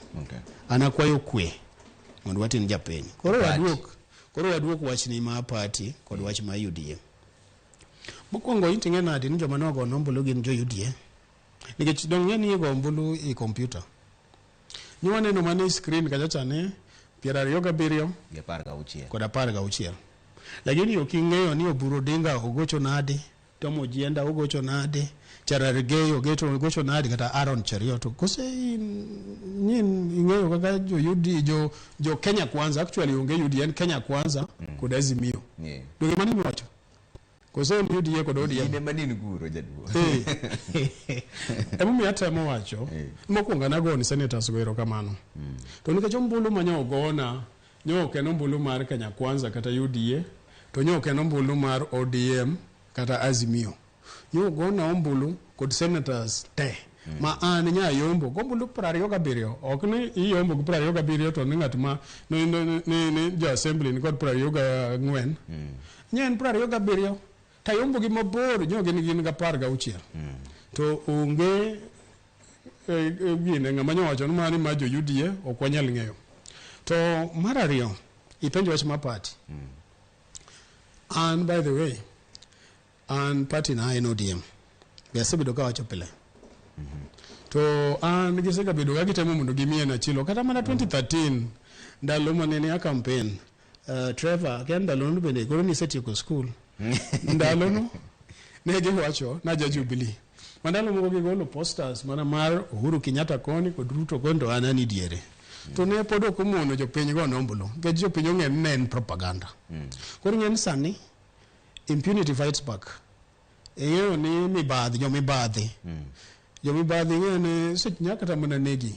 anakwayo kwe mondo wati ni japiny koro waduok wachni ma party kod wach ma UDA mokwongo iting'e nadi ni joma nogo nombulu gin jo UDA nikech dong' ng'e ni igo ombulu i kompyuta nyiwaneno mane screen kacha chane 27 kod 16 lakini ok ing'eyo ni Oburu Odinga ogocho nade Tom Ojienda ogocho nade Chararigei ogocho nade kata Aaron Cheruiyot kose nyin ing'eyo kaka jo Kenya Kwanza actually onge UDA Kenya Kwanza kod Azimio doge mani wacho kose UDA kod ODM ine manini guro jaduo emu atemo wacho mokwongo nago ni senators go erokamano to nikech ombulu manyo ogona nyoke nombulu mar Kenya Kwanza kata UDA to nyoke nombulu mar ODM kata Azimio gona ombulu kod senators te ma an nya yombo gombulu 27 ok ni iyombo 27 to ni ng'at ma ni jo assembly ni kod 24 nyen 27 tayombo gi mabor nyoge ni gin ga 16 to onge gine ng'ama nyowacho mani ma jo UDA ok wanyal ng'eyo to mar ariyo ipenjo wach ma party and by the way and party na en ODM besebedo ka wacho pile to an gisega bedo ga gitemo mondo gimie na chilo kata mana 2013 ndalo manene ya campaign Trevor kenda ndalo no bende koro ni setieko school ndalo no ne giwacho na ja Jubilee mandalo moko gigolo posters mana mar Uhuru Kenyatta koni kod Ruto kondo anani diere to ne podo komono jopiny go nombolo ke jopiny ng'e nen propaganda koro ng'en sani impunity fights back eyo ni mibadhi ng'ene sech nyaka tamana negi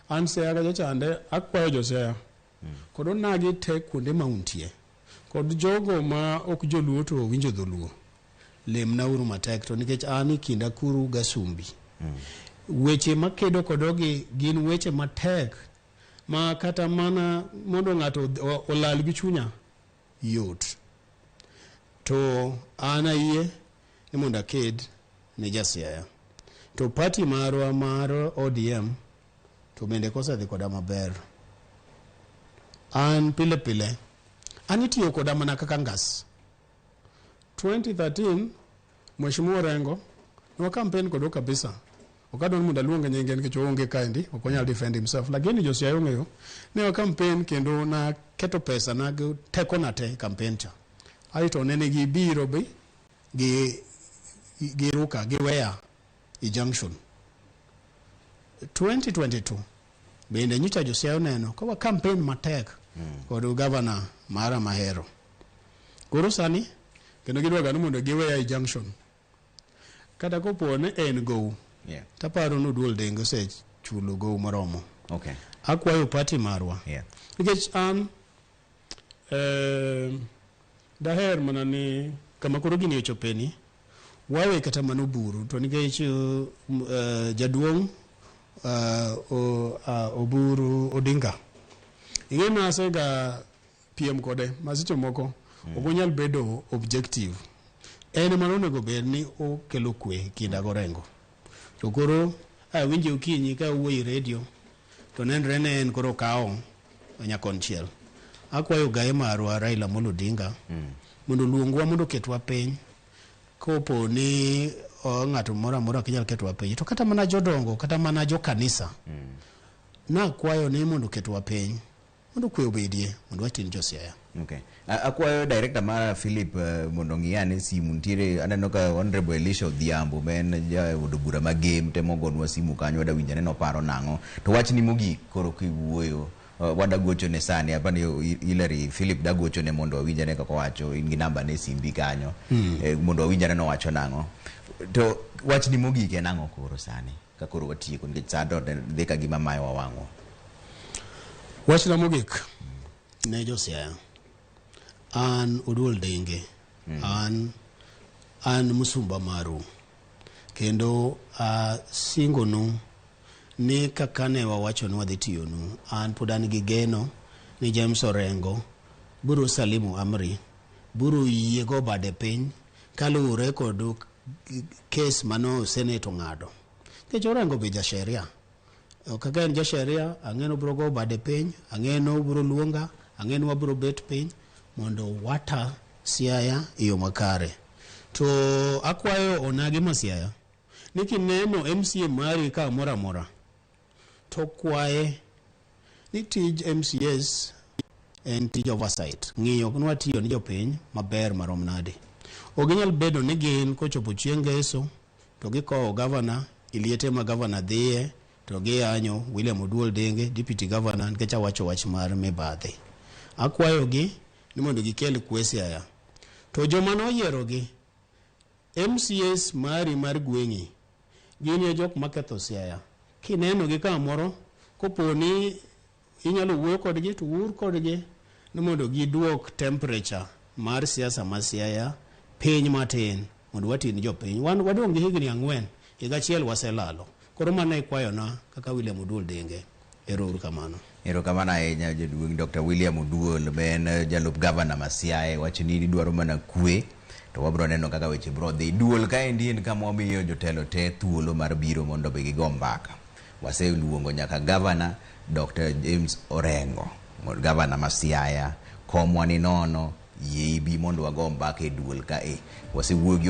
an seya ga chande akwayo josea kod onagi te kuonde mauntie kod jogo ma ok joluo to winjo dholuo lemna uru matek to nikech an kinda kuru gasumbi weche makedo kodogi gin weche matek ma kata mana mondo ng'ato olal gi chunya yot to ana yie ni mondo aked ni jasiaya to party marwa mar ODM to bende kosedhi koda maber an pile an itiyo koda mana kaka ngas 2013 Mheshimiwa Rengo no campaign kodo kabisa okadon munda luonga nyenge nikech onge kaendi ok onyal defend himself lakini josiaya ong'eyo ne campaign kendo na keto pesa na teko na te campaign cha ai to nene gi biro be gi ruka gi weya i junction 2022 bende nyicha josiaya neno kwa campaign matek kod governor Mara Mahero koro sani kendo gidwa gano mondo giweya i junction kata kopone en go taparo no duol dengo se chulo go moromo akwayo party marwa nikech an daher mana ni kama koro gini ochopeni wawe kata mano buru to nikech jaduong' Oburu Odinga ing'e masega piem kode masicho moko okonyal bedo objective en mana onego bed ni okelo kwe kinda gorengo to koro winje okinyi ka wuoyi radio to nenre ne en koro kawo nyakonchiel akwayo gaye marwa Raila Amolo Odinga mondo luongwa mondo ketwa piny kopo ni ng'ato moro amora kinyal ketwa piny to kata mana jodongo kata mana jo kanisa na kwayo ni mondo ketwa piny mondo kwe obedie mondo watin josiaya. Okay. Akwayo director mara Philip mondo ng'iyane simu ntiere aneno ka Honorable Elisha Odhiambo men ja od bura ma game temo gonwa simu kanyo wada winjane no paro nang'o to wach ni mogik koro kiwuoyo wada gocho ne sani apani Hilary Philip da gocho ne mondo winjane kako wacho in gi namba ne simbi kanyo mondo winjane no wacho nang'o to wach ni mogik en nang'o koro sani ka koro watieko nikech sado dhi ka gima mayo wawang'o. Wach na mogik ne josiaya an Oduol Denge an musumba maru kendo singonu ni kaka ne wawacho ni wadhi tiyonu an pod an gi geno ni James Orengo buru salimu amri buru yiego bade piny kaluwore kod kes mano seneto ng'ado nikech Orengo be jasheria kaka en jasheria ang'eno biro go bade piny ang'eno biro luonga ang'eno wabiro bet piny mondo wata Siaya iyo makare to akwayo onagi masiaya niki neno MCA mari ka mora mora to kwaye ni tij MCS en tij oversight ng'iyo kunwa tiyo ni jopiny maber marom nade oginyal bedo ni gin kochopo chieng' ngeso to gikowo governor iliete ma governor dhiye to giyanyo William Oduol Denge deputy governor nikech awacho wach mar mibadhi akwayogi ni mondo gikel kwe Siaya to joma noyierogi MCS mari mar gweng'i gin jok maketho Siaya kineno gi kamoro kopo ni inyalo wuoyo kodgi to wuor kodgi ni mondo giduok temperature mar siasa ma Siaya piny matin mondo watin jopiny wadong' gi higni 4 higa achiel waselalo koro mana ikwayona kaka William Oduol Denge eruru kamano. Erokamano ahinya jaduong' Dr. William Oduol ben jalup governor ma Siaya wacho ni dwaro mana kwe to wabro neno kaka weche bro dhi duol ka endi en kama wamiyo jotelo te thuolo mar biro mondo be gigo mbaka waseluongo nyaka governor Dr. James Orengo governor ma Siaya komwa ni nono yebi mondo wago mbaka e duol ka wasewuoyo gi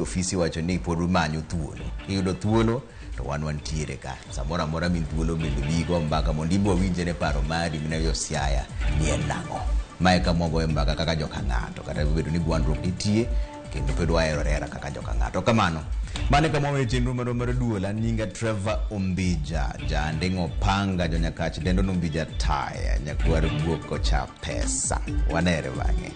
ofisi wacho ni pod manyo thuolo iyudo thuolo to wan wantiere ka samora mora min thuolo bende bigo mbaka mondo ibo winjene paro mari minayo Siaya ni en nang'o mae kamogo e mbaka kaka joka ng'ato kata bedo ni gwandruok nitie kendo pedo waerorera kaka joka ng'ato kamano mane kama weche chenro mar duol an nyinga Trevor Ombija jandeng'o panga jonyakach dendo Ombija taya nyakwar guoko cha pesa wanere bang'e.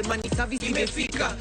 Money service imefika.